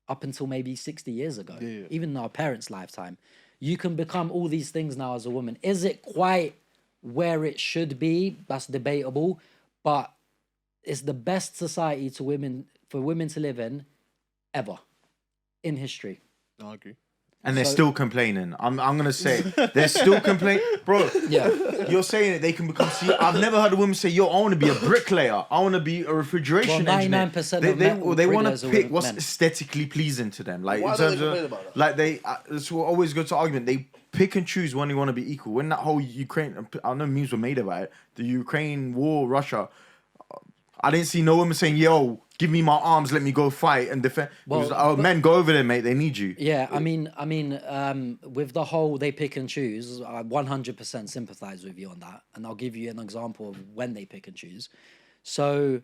up until maybe 60 years ago, even in our parents' lifetime. You can become all these things now as a woman. Is it quite where it should be? That's debatable, but it's the best society for women to live in ever in history. I agree. And they're still complaining. I'm gonna say they're still complaining, bro. Yeah, you're saying that they can become CEO. I've never heard a woman say, "Yo, I want to be a bricklayer. I want to be a refrigeration engineer." 99% they want to pick what's aesthetically pleasing to them. Like why in don't terms they complain of about that? like they, it's what always go to argument. They pick and choose when they want to be equal. When that whole Ukraine, I know memes were made about it. The Ukraine war, Russia. I didn't see no women saying, "Yo, give me my arms, let me go fight and defend." Well, it was like, men, go over there, mate. They need you. Yeah, I mean, with the whole they pick and choose, I 100% sympathize with you on that, and I'll give you an example of when they pick and choose. So,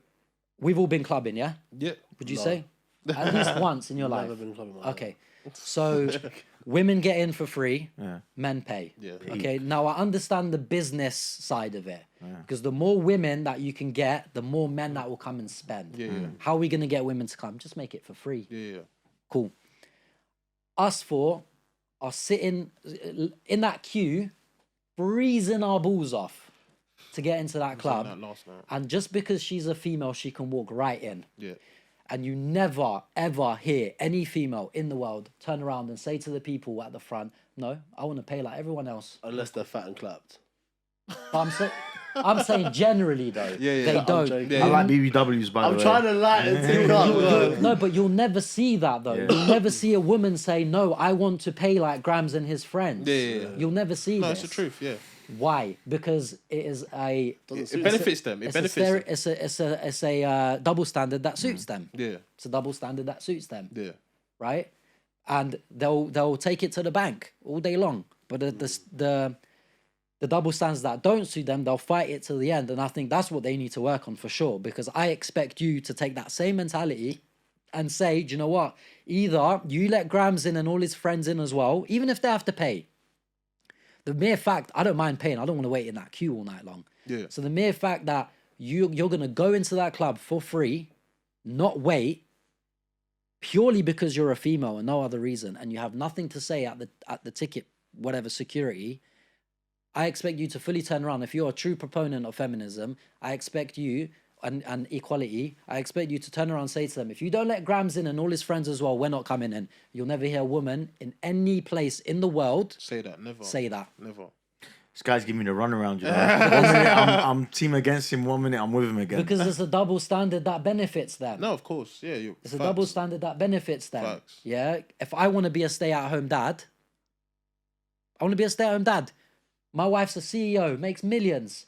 we've all been clubbing, yeah? Yeah. Would you say at least once in your life? Never been clubbing. Okay, so women get in for free, men pay. Yeah. Okay, now I understand the business side of it, because the more women that you can get, the more men that will come and spend. How are we going to get women to come? Just make it for free. Cool. Us four are sitting in that queue, freezing our balls off to get into that club. That last night. And just because she's a female, she can walk right in. Yeah. And you never, ever hear any female in the world turn around and say to the people at the front, no, I want to pay like everyone else. Unless they're fat and clapped. But I'm saying generally, though, they don't. I like BBWs, by the way. I'm trying to lighten things up. No, but you'll never see that, though. You'll never see a woman say, no, I want to pay like Grams and his friends. You'll never see No, this. it's the truth, yeah. Why? Because it is It benefits them. It benefits them. It's a double standard that suits them. Yeah. It's a double standard that suits them. Yeah. Right? And they'll take it to the bank all day long. But the double standards that don't suit them, they'll fight it till the end. And I think that's what they need to work on for sure. Because I expect you to take that same mentality and say, do you know what? Either you let Grams in and all his friends in as well, even if they have to pay. The mere fact, I don't mind paying. I don't want to wait in that queue all night long. Yeah. So the mere fact that you're going to go into that club for free, not wait, purely because you're a female and no other reason, and you have nothing to say at the ticket, whatever security, I expect you to fully turn around. If you're a true proponent of feminism, I expect you, and equality, I expect you to turn around and say to them, if you don't let Grams in and all his friends as well, we're not coming in. You'll never hear a woman in any place in the world say that. Never. Say that. Never. This guy's giving me the runaround, you know. 1 minute I'm team against him, 1 minute I'm with him again. Because it's a double standard that benefits them. No, of course. Yeah. It's a double standard that benefits them. Facts. Yeah. If I want to be a stay-at-home dad, I want to be a stay-at-home dad. My wife's a CEO, makes millions.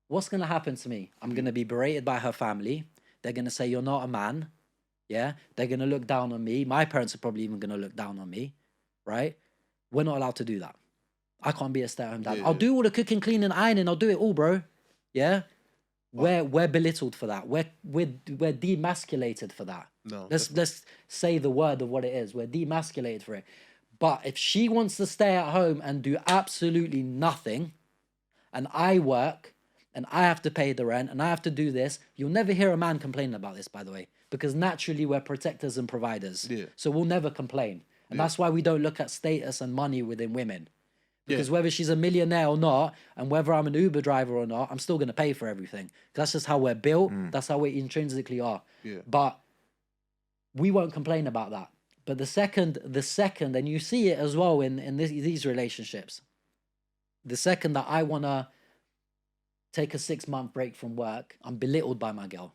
What's going to happen to me? I'm going to be berated by her family. They're going to say, you're not a man. Yeah? They're going to look down on me. My parents are probably even going to look down on me. Right? We're not allowed to do that. I can't be a stay-at-home dad. I'll do all the cooking, cleaning, ironing. I'll do it all, bro. Yeah? We're belittled for that. We're demasculated for that. No, let's say the word of what it is. We're demasculated for it. But if she wants to stay at home and do absolutely nothing, and I work, and I have to pay the rent, and I have to do this, you'll never hear a man complaining about this, by the way, because naturally we're protectors and providers. Yeah. So we'll never complain. And that's why we don't look at status and money within women. Because whether she's a millionaire or not, and whether I'm an Uber driver or not, I'm still going to pay for everything. That's just how we're built. That's how we intrinsically are. Yeah. But we won't complain about that. But the second, and you see it as well in these relationships, the second that I want to take a 6-month break from work, I'm belittled by my girl.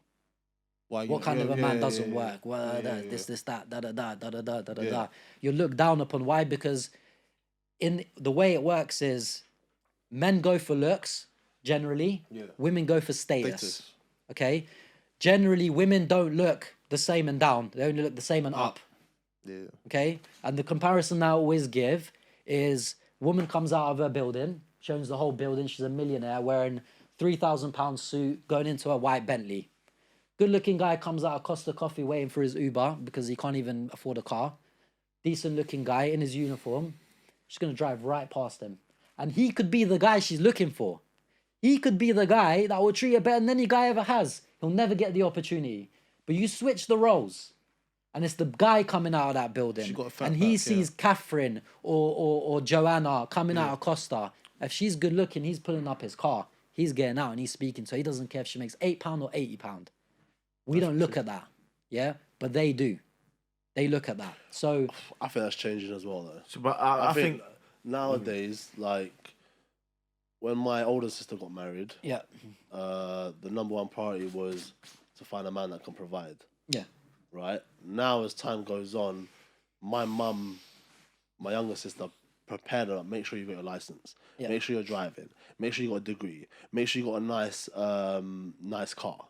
What kind of a man doesn't work? Well, this, that, da. You look down upon. Why? Because in the way it works is men go for looks, generally. Yeah. Women go for status. Okay? Generally, women don't look the same and down. They only look the same and up. Yeah. Okay? And the comparison I always give is woman comes out of her building, shows the whole building, she's a millionaire, wearing £3,000 suit, going into a white Bentley. Good-looking guy comes out of Costa Coffee waiting for his Uber because he can't even afford a car. Decent-looking guy in his uniform. She's going to drive right past him. And he could be the guy she's looking for. He could be the guy that will treat her better than any guy ever has. He'll never get the opportunity. But you switch the roles. And it's the guy coming out of that building. And he sees Catherine or Joanna coming out of Costa. If she's good-looking, he's pulling up his car. He's getting out and he's speaking to her. He doesn't care if she makes £8 or £80. We don't look at that, yeah? But they do. They look at that. So I think that's changing as well, though. So, but I think nowadays, like, when my older sister got married, the number one priority was to find a man that can provide. Yeah. Right? Now, as time goes on, my mum, my younger sister, prepared her, make sure you got your license. Yeah. Make sure you're driving. Make sure you got a degree. Make sure you got a nice car.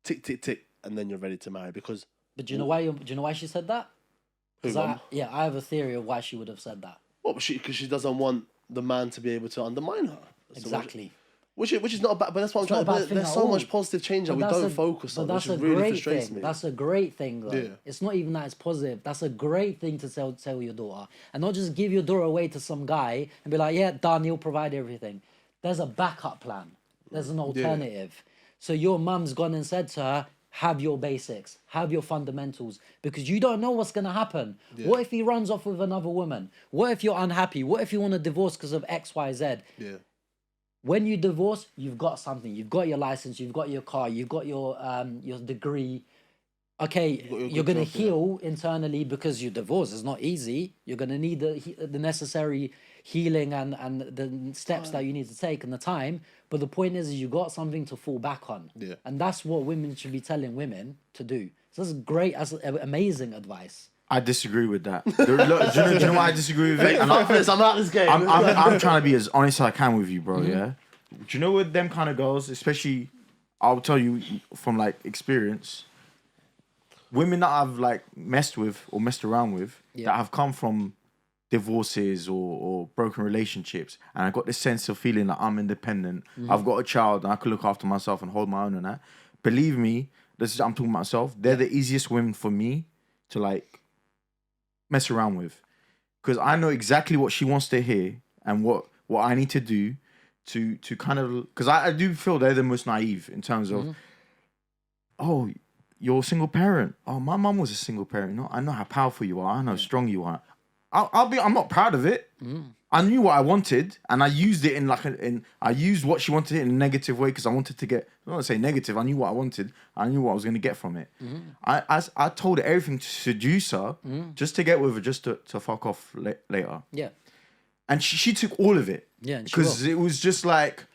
Tick, tick, tick. And then you're ready to marry because. But do you know why she said that? I have a theory of why she would have said that. Well, because she doesn't want the man to be able to undermine her. Exactly. Which is not bad, but that's what I'm trying. There's so much positive change that we don't focus on, which really frustrates me. That's a great thing, though. Yeah. It's not even that it's positive. That's a great thing to tell your daughter, and not just give your daughter away to some guy and be like, "Yeah, done. He'll provide everything." There's a backup plan. There's an alternative. Yeah. So your mum's gone and said to her, have your basics, have your fundamentals, because you don't know what's going to happen. Yeah. What if he runs off with another woman? What if you're unhappy? What if you want a divorce because of X, Y, Z? Yeah. When you divorce, you've got something. You've got your license, you've got your car, you've got your degree. Okay, you're going to heal internally because you divorce. It's not easy. You're going to need the necessary healing and the steps that you need to take and the time. But the point is you got something to fall back on. Yeah. And that's what women should be telling women to do. So that's great, that's amazing advice. I disagree with that. Do you know why I disagree with it? I'm out this game. I'm trying to be as honest as I can with you, bro, yeah? Do you know with them kind of girls, especially, I'll tell you from, like, experience, women that I've, like, messed with or messed around with that have come from divorces or broken relationships, and I got this sense of feeling that I'm independent. I've got a child and I can look after myself and hold my own and that. Believe me, I'm talking about myself. They're the easiest women for me to like mess around with, because I know exactly what she wants to hear and what I need to do to kind of, because I do feel they're the most naive in terms of, oh, you're a single parent. Oh, my mum was a single parent. No, I know how powerful you are. I know how strong you are. I'm not proud of it. I knew what I wanted, and I used it I used what she wanted in a negative way because I wanted to get. I don't want to say negative. I knew what I wanted. I knew what I was going to get from it. I told her everything to seduce her, just to get with her, just to fuck off later. Yeah. And she took all of it. Yeah. Because it was just like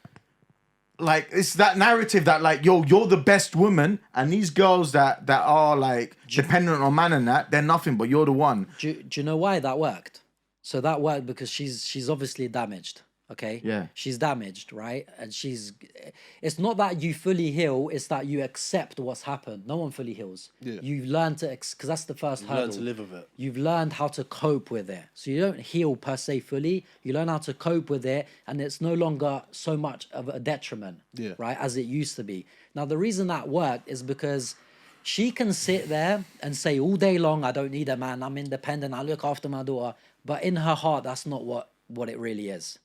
it's that narrative that like, yo, you're the best woman, and these girls that are like dependent on man and that, they're nothing, but you're the one. Do you know why that worked? So that worked because she's obviously damaged. Okay. Yeah. She's damaged, right? And it's not that you fully heal, it's that you accept what's happened. No one fully heals. Yeah. You've learned to, because that's the first hurdle. Learn to live with it. You've learned how to cope with it. So you don't heal per se fully. You learn how to cope with it, and it's no longer so much of a detriment, right, as it used to be. Now, the reason that worked is because she can sit there and say all day long, I don't need a man, I'm independent, I look after my daughter. But in her heart, that's not what it really is.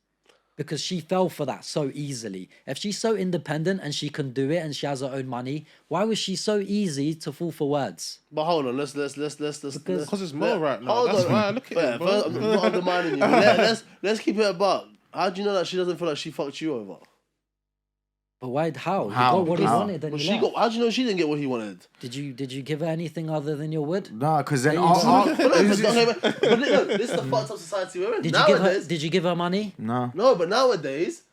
Because she fell for that so easily. If she's so independent and she can do it and she has her own money, why was she so easy to fall for words? But hold on, let's Because it's more right now. Hold That's on. why I look at it, bro. I'm not undermining you. Let's keep it a buck. How do you know that she doesn't feel like she fucked you over? But why? How? He How? got what he How? wanted, and Well, he left. how do you know she didn't get what he wanted? Did you give her anything other than your wood? Nah, because then But look, this is the fucked up society we're in. Did you give her money? no. No, but nowadays,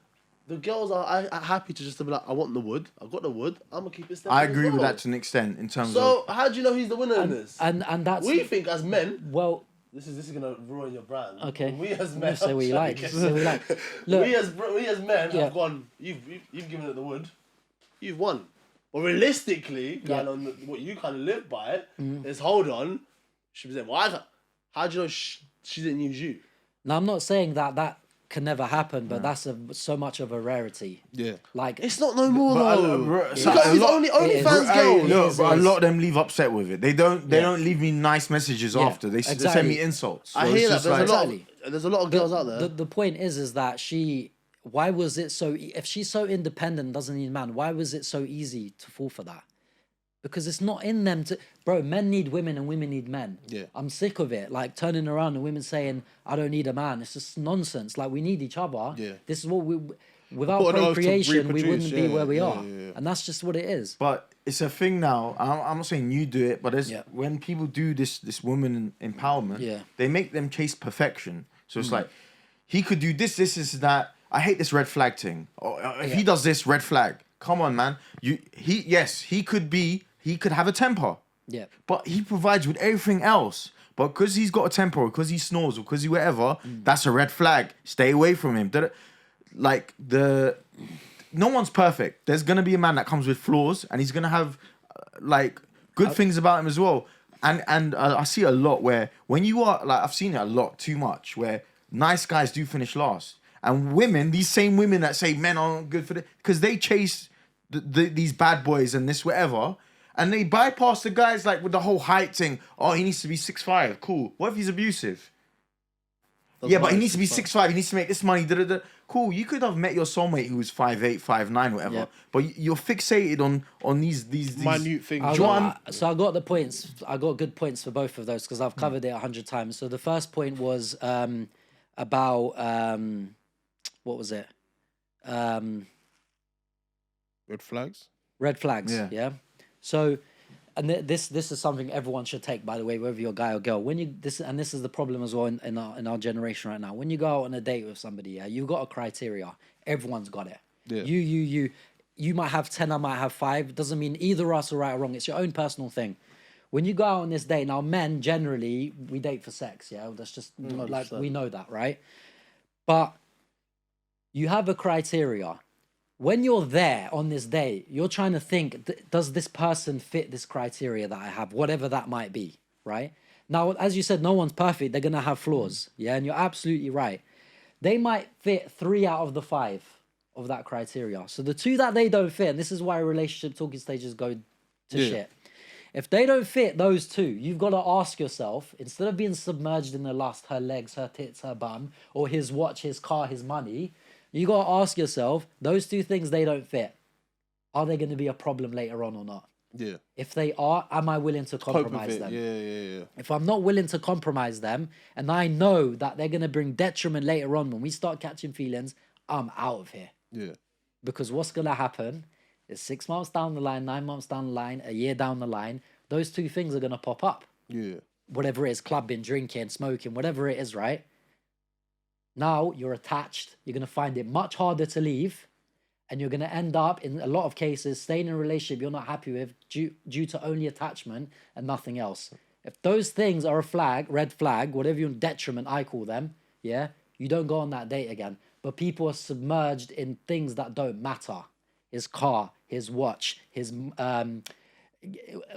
the girls are happy to just be like, I want the wood. I got the wood. I'm gonna keep it steady. I agree with that to an extent in terms of. So how do you know he's the winner in this? And that's We think as men. well. This is gonna ruin your brand. Okay. We as men. Say what you like. Say what you like. Look, we as men Yeah. have gone. You've given it the wood. You've won. But realistically, kind of what you kind of live by is hold on. She was saying, "Well, how do you know she didn't use you?" now I'm not saying that can never happen, but that's so much of a rarity. Yeah. Like It's not no more But though. so Because a it's lot- only fans Hey, girls. look, but a is. lot of them leave upset with it. They don't leave me nice messages after. They send exactly. me insults. So I it's hear that. just There's a lot of girls out there. The point is that why was it so? If she's so independent, doesn't need a man, why was it so easy to fall for that? Because it's not in them to, bro. Men need women and women need men. Yeah. I'm sick of it. Like turning around and women saying, "I don't need a man." It's just nonsense. Like we need each other. Yeah. This is what without Put an oath to procreation, we reproduce, wouldn't be where we yeah, are, yeah. and that's just what it is. But it's a thing now. I'm not saying you do it, but Yeah. when people do this woman empowerment, Yeah. they make them chase perfection. So it's like, he could do this, that. I hate this red flag thing. Or if he does this, red flag. Come on, man. He could have a temper. Yeah. But he provides with everything else. But because he's got a temper, or because he snores, or because he whatever, that's a red flag. Stay away from him. No one's perfect. There's gonna be a man that comes with flaws, and he's gonna have good things about him as well. And I see a lot where when you are I've seen it a lot too much where nice guys do finish last, and women, these same women that say men aren't good for it, because they chase these bad boys and this whatever. And they bypass the guys with the whole height thing. Oh, he needs to be 6'5". Cool. What if he's abusive? But he needs to be 6'5". He needs to make this money. Cool. You could have met your soulmate who was 5'8", 5'9", whatever. Yeah. But you're fixated on these minute things. So I got the points. I got good points for both of those because I've covered it 100 times. So the first point was about what was it? Red flags. Red flags. Yeah. So, and this is something everyone should take, by the way, whether you're a guy or girl. This is the problem as well in our generation right now. When you go out on a date with somebody, you've got a criteria. Everyone's got it. Yeah. You might have 10, I might have 5. Doesn't mean either of us are right or wrong. It's your own personal thing. When you go out on this date, now men generally we date for sex. Yeah, that's just we know that, right? But you have a criteria. When you're there on this date, you're trying to think, does this person fit this criteria that I have, whatever that might be, right? Now, as you said, no one's perfect. They're going to have flaws, yeah? And you're absolutely right. They might fit 3 out of the 5 of that criteria. So the 2 that they don't fit, and this is why relationship talking stages go to shit. If they don't fit those 2, you've got to ask yourself, instead of being submerged in the lust, her legs, her tits, her bum, or his watch, his car, his money, you got to ask yourself, those 2 things they don't fit. Are they going to be a problem later on or not? Yeah. If they are, am I willing to compromise them? Yeah. If I'm not willing to compromise them, and I know that they're going to bring detriment later on when we start catching feelings, I'm out of here. Yeah. Because what's going to happen is 6 months down the line, 9 months down the line, a year down the line, those 2 things are going to pop up. Yeah. Whatever it is, clubbing, drinking, smoking, whatever it is, right? Now you're attached. You're going to find it much harder to leave. And you're going to end up, in a lot of cases, staying in a relationship you're not happy with due to only attachment and nothing else. If those things are a flag, red flag, whatever your detriment I call them, yeah, you don't go on that date again. But people are submerged in things that don't matter. His car, his watch, his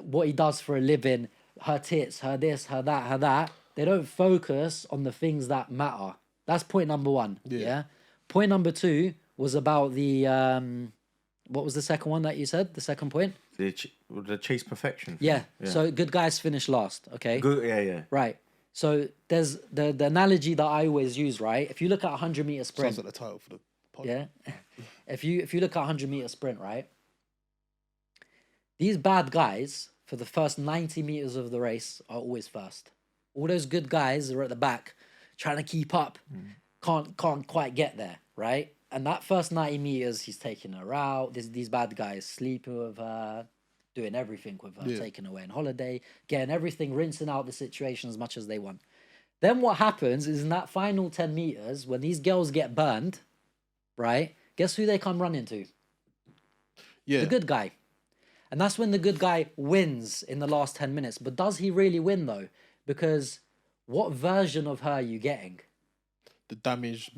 what he does for a living, her tits, her this, her that, her that. They don't focus on the things that matter. That's point number one. Yeah. Point number two was about the what was the second one that you said? The second point? The chase perfection. Yeah. So good guys finish last. Okay. Good. Yeah. Right. So there's the analogy that I always use. Right. If you look at 100-meter sprint. Sounds like the title for the podcast. Yeah. If you look at 100-meter sprint, right? These bad guys for the first 90 meters of the race are always first. All those good guys are at the back, trying to keep up, can't quite get there, right? And that first 90 meters, he's taking her out. These bad guys sleeping with her, doing everything with her, taking her away on holiday, getting everything, rinsing out the situation as much as they want. Then what happens is in that final 10 meters, when these girls get burned, right? Guess who they come running to? Yeah. The good guy. And that's when the good guy wins in the last 10 minutes. But does he really win though? Because what version of her are you getting? The damaged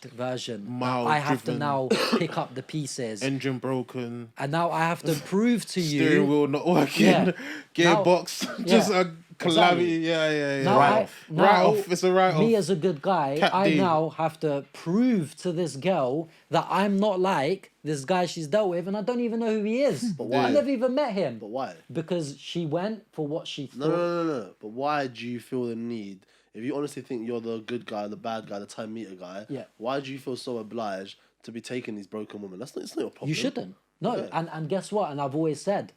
version. I have to now pick up the pieces. Engine broken. And now I have to prove to you. Steering wheel not working. Yeah. Gearbox. Just a calamity. Exactly. Yeah. Now Write off. It's a write off. Me as a good guy, I now have to prove to this girl that I'm not like this guy she's dealt with, and I don't even know who he is. But why? I never even met him. But why? Because she went for what she thought. No. But why do you feel the need? If you honestly think you're the good guy, the bad guy, the 10-meter guy, why do you feel so obliged to be taking these broken women? It's not your problem. You shouldn't. No, and guess what? And I've always said,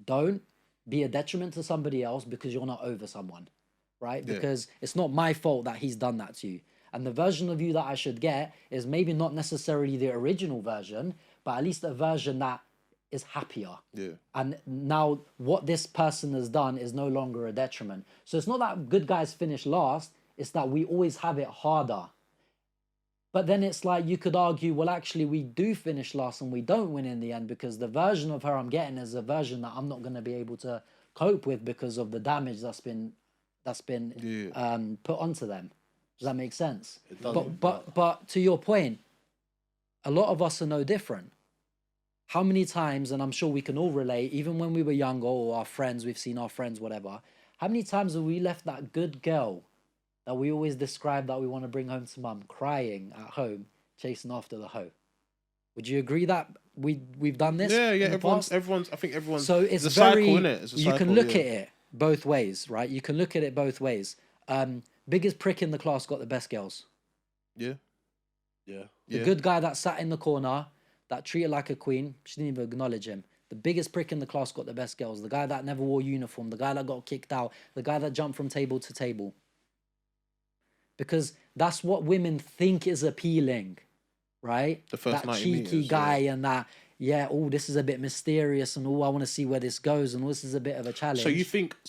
don't be a detriment to somebody else because you're not over someone, right? Because it's not my fault that he's done that to you. And the version of you that I should get is maybe not necessarily the original version, but at least a version that is happier. Yeah. And now what this person has done is no longer a detriment. So it's not that good guys finish last, it's that we always have it harder. But then it's like you could argue, well, actually, we do finish last and we don't win in the end because the version of her I'm getting is a version that I'm not going to be able to cope with because of the damage that's been put onto them. Does that make sense? It doesn't. But to your point, a lot of us are no different. How many times, and I'm sure we can all relate, even when we were younger or our friends, we've seen our friends, whatever, how many times have we left that good girl that we always describe that we want to bring home to mum, crying at home, chasing after the hoe? Would you agree that we've done this? Yeah. In the past? Everyone's. I think everyone's. So it's a very. cycle, innit? It's a cycle, you can look at it both ways, right? You can look at it both ways. Biggest prick in the class got the best girls. Yeah. The good guy that sat in the corner, that treated like a queen, she didn't even acknowledge him. The biggest prick in the class got the best girls. The guy that never wore uniform, the guy that got kicked out, the guy that jumped from table to table. Because that's what women think is appealing, right? The first that 90 cheeky meters, guy and that, this is a bit mysterious and I want to see where this goes and this is a bit of a challenge. So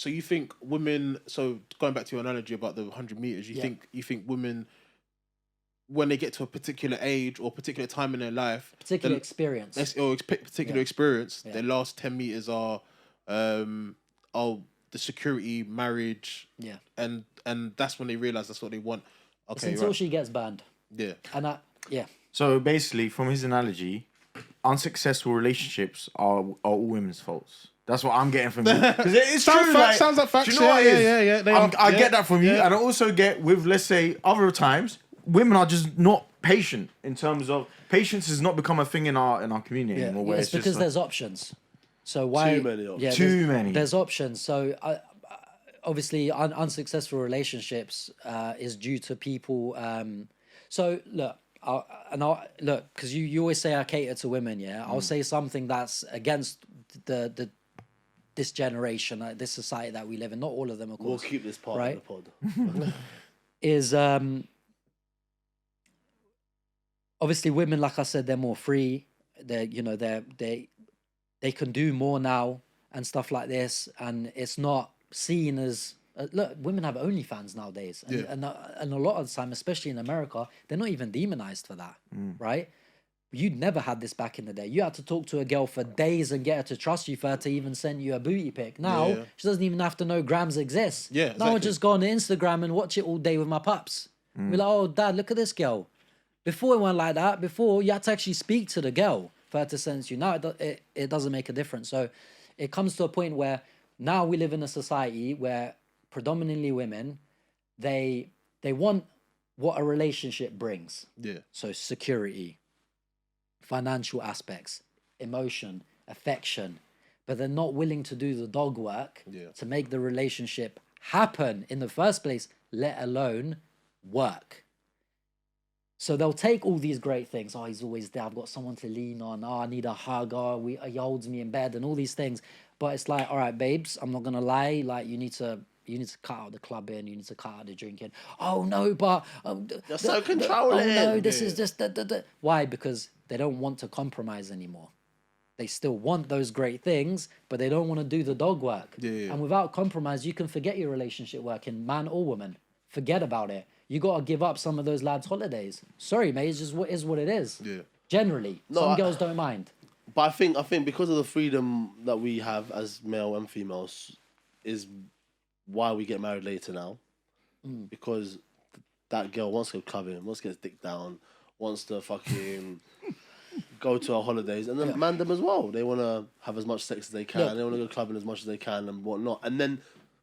you think women, so going back to your analogy about the 100 meters, you think women, when they get to a particular age or particular time in their life, particular experience, their last 10 meters are the security, marriage, and that's when they realize that's what they want. Okay, it's until she gets banned. Yeah, and So basically, from his analogy, unsuccessful relationships are all women's faults. That's what I'm getting from you. Because it's true. Sounds like facts. Do you know what it is? Yeah. I get that from you, and I also get with, let's say, other times, women are just not patient in terms of patience has not become a thing in our community anymore. Where it's because there's options. So why too many options? Yeah, too many. There's options. So obviously, unsuccessful relationships is due to people. So look. Look, because you always say I cater to women, yeah. I'll say something that's against this generation, this society that we live in. Not all of them, of course. We'll keep this part in the pod. Is obviously women, like I said, they're more free. They can do more now and stuff like this, and it's not seen as. Look, women have OnlyFans nowadays, and a lot of the time, especially in America, they're not even demonized for that, right? you'd never had this back in the day. You had to talk to a girl for days and get her to trust you for her to even send you a booty pic. Now, she doesn't even have to know grams exist. Yeah, exactly. Now I just go on Instagram and watch it all day with my pups. Be like, oh, dad, look at this girl. Before it went like that. Before, you had to actually speak to the girl for her to send you. Now it doesn't make a difference. So it comes to a point where now we live in a society where predominantly women, they want what a relationship brings. Yeah. So security, financial aspects, emotion, affection, but they're not willing to do the dog work to make the relationship happen in the first place, let alone work. So they'll take all these great things. Oh, he's always there. I've got someone to lean on. Oh, I need a hug. Oh, he holds me in bed and all these things. But it's like, all right, babes, I'm not going to lie. Like, you need to cut out the clubbing. You need to cut out the drinking. Oh, no, but... You're so controlling. Oh, no, this is just... Why? Because they don't want to compromise anymore. They still want those great things, but they don't want to do the dog work. And without compromise, you can forget your relationship working, man or woman. Forget about it. You got to give up some of those lads' holidays. Sorry, mate, it's just what it is. Yeah. Generally. Some girls don't mind. But I think because of the freedom that we have as male and females is why we get married later now. Because that girl wants to go clubbing, wants to get his dick down, wants to fucking go to our holidays, and then man them as well. They want to have as much sex as they can. They want to go clubbing as much as they can and whatnot. And then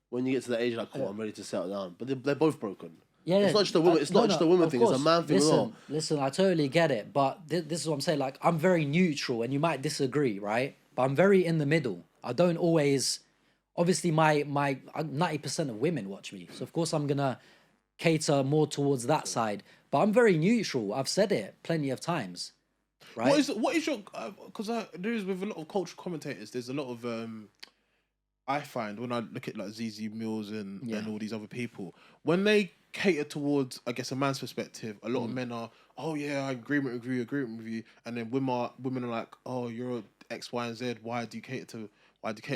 when you get to the age, like, I'm ready to settle down. But they're both broken. Yeah, it's not just a woman. It's not just a woman thing. It's a man thing as well. Listen, I totally get it, but this is what I'm saying. Like, I'm very neutral, and you might disagree, right? But I'm very in the middle. I don't always. Obviously, my 90% of women watch me, so of course I'm gonna cater more towards that side. But I'm very neutral. I've said it plenty of times. Right? What is your? Because there is with a lot of cultural commentators. There's a lot of. I find when I look at like ZZ Mills and all these other people, when they cater towards, I guess, a man's perspective, a lot of men are, oh yeah, I agree with you, and then women are like, oh, you're X, Y, and Z. Why do you cater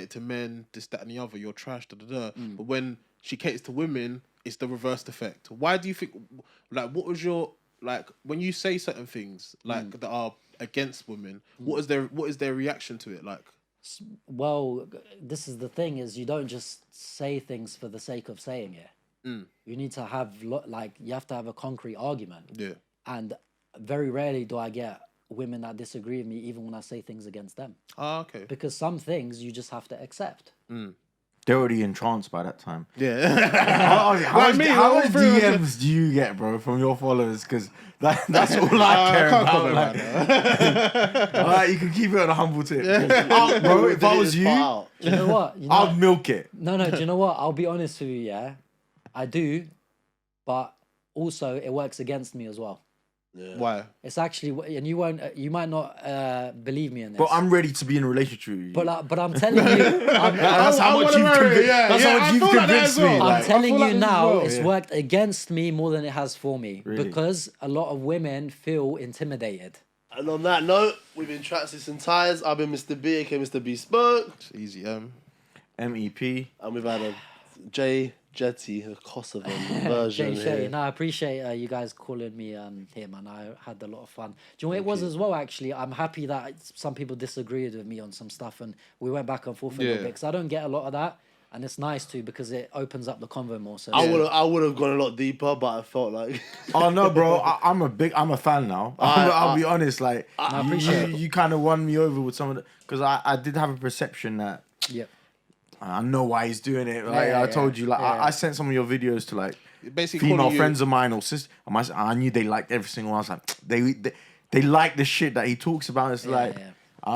to men? This, that, and the other. You're trash. Da, da, da. But when she caters to women, it's the reversed effect. Why do you think? Like, what was your when you say certain things like that are against women? What is their reaction to it like? Well, this is the thing: is you don't just say things for the sake of saying it. You need to have you have to have a concrete argument. Yeah. And very rarely do I get women that disagree with me, even when I say things against them. Ah, okay. Because some things you just have to accept. They're already in trance by that time. Yeah. How much DMs do you get, bro, from your followers? Because that's all I care about. Alright, you can keep it on a humble tip. Bro, if I was you, do you know what? I'd milk it. No, do you know what? I'll be honest with you, yeah. I do, but also it works against me as well. Yeah. Why? It's actually, and you might not believe me in this. But I'm ready to be in a relationship with you. But I'm telling you, that's how much you've convinced me. I'm telling you now, it's worked against me more than it has for me, because a lot of women feel intimidated. And on that note, we've been Tracksuits and Ties. I've been Mr. B, aka Mr. B Spoke. It's easy, MEP. And we've had a Jetty, the Kosovan version. No, I appreciate you guys calling me here, man. I had a lot of fun. Do you know what it was as well, actually? I'm happy that some people disagreed with me on some stuff and we went back and forth a little bit, because I don't get a lot of that. And it's nice too, because it opens up the convo more. So I would have gone a lot deeper, but I felt like... Oh no, bro! I'm a fan now. I'll be honest. Like, I appreciate you kind of won me over with some of the, because I did have a perception that. Yeah. I know why he's doing it. Like I told you, I sent some of your videos to basically female friends of mine or sisters. I knew they liked every single one. I was like, they like the shit that he talks about. It's I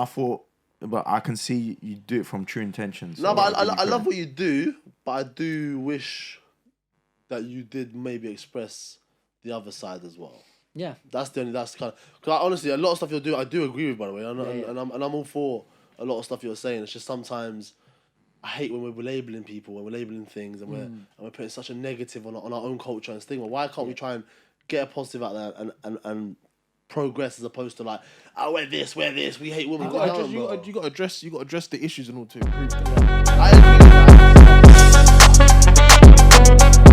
thought, but I can see you do it from true intentions. No, but I love what you do, but I do wish that you did maybe express the other side as well. Yeah, that's kind of, because honestly, a lot of stuff you're doing, I do agree with, by the way, and I'm all for a lot of stuff you're saying. It's just sometimes I hate when we're labeling people, when we're labeling things, and we're putting such a negative on our own culture and stigma. Why can't we try and get a positive out there and progress, as opposed to like, oh, we're this, we hate women. You got to address the issues in order to improve. I agree with that.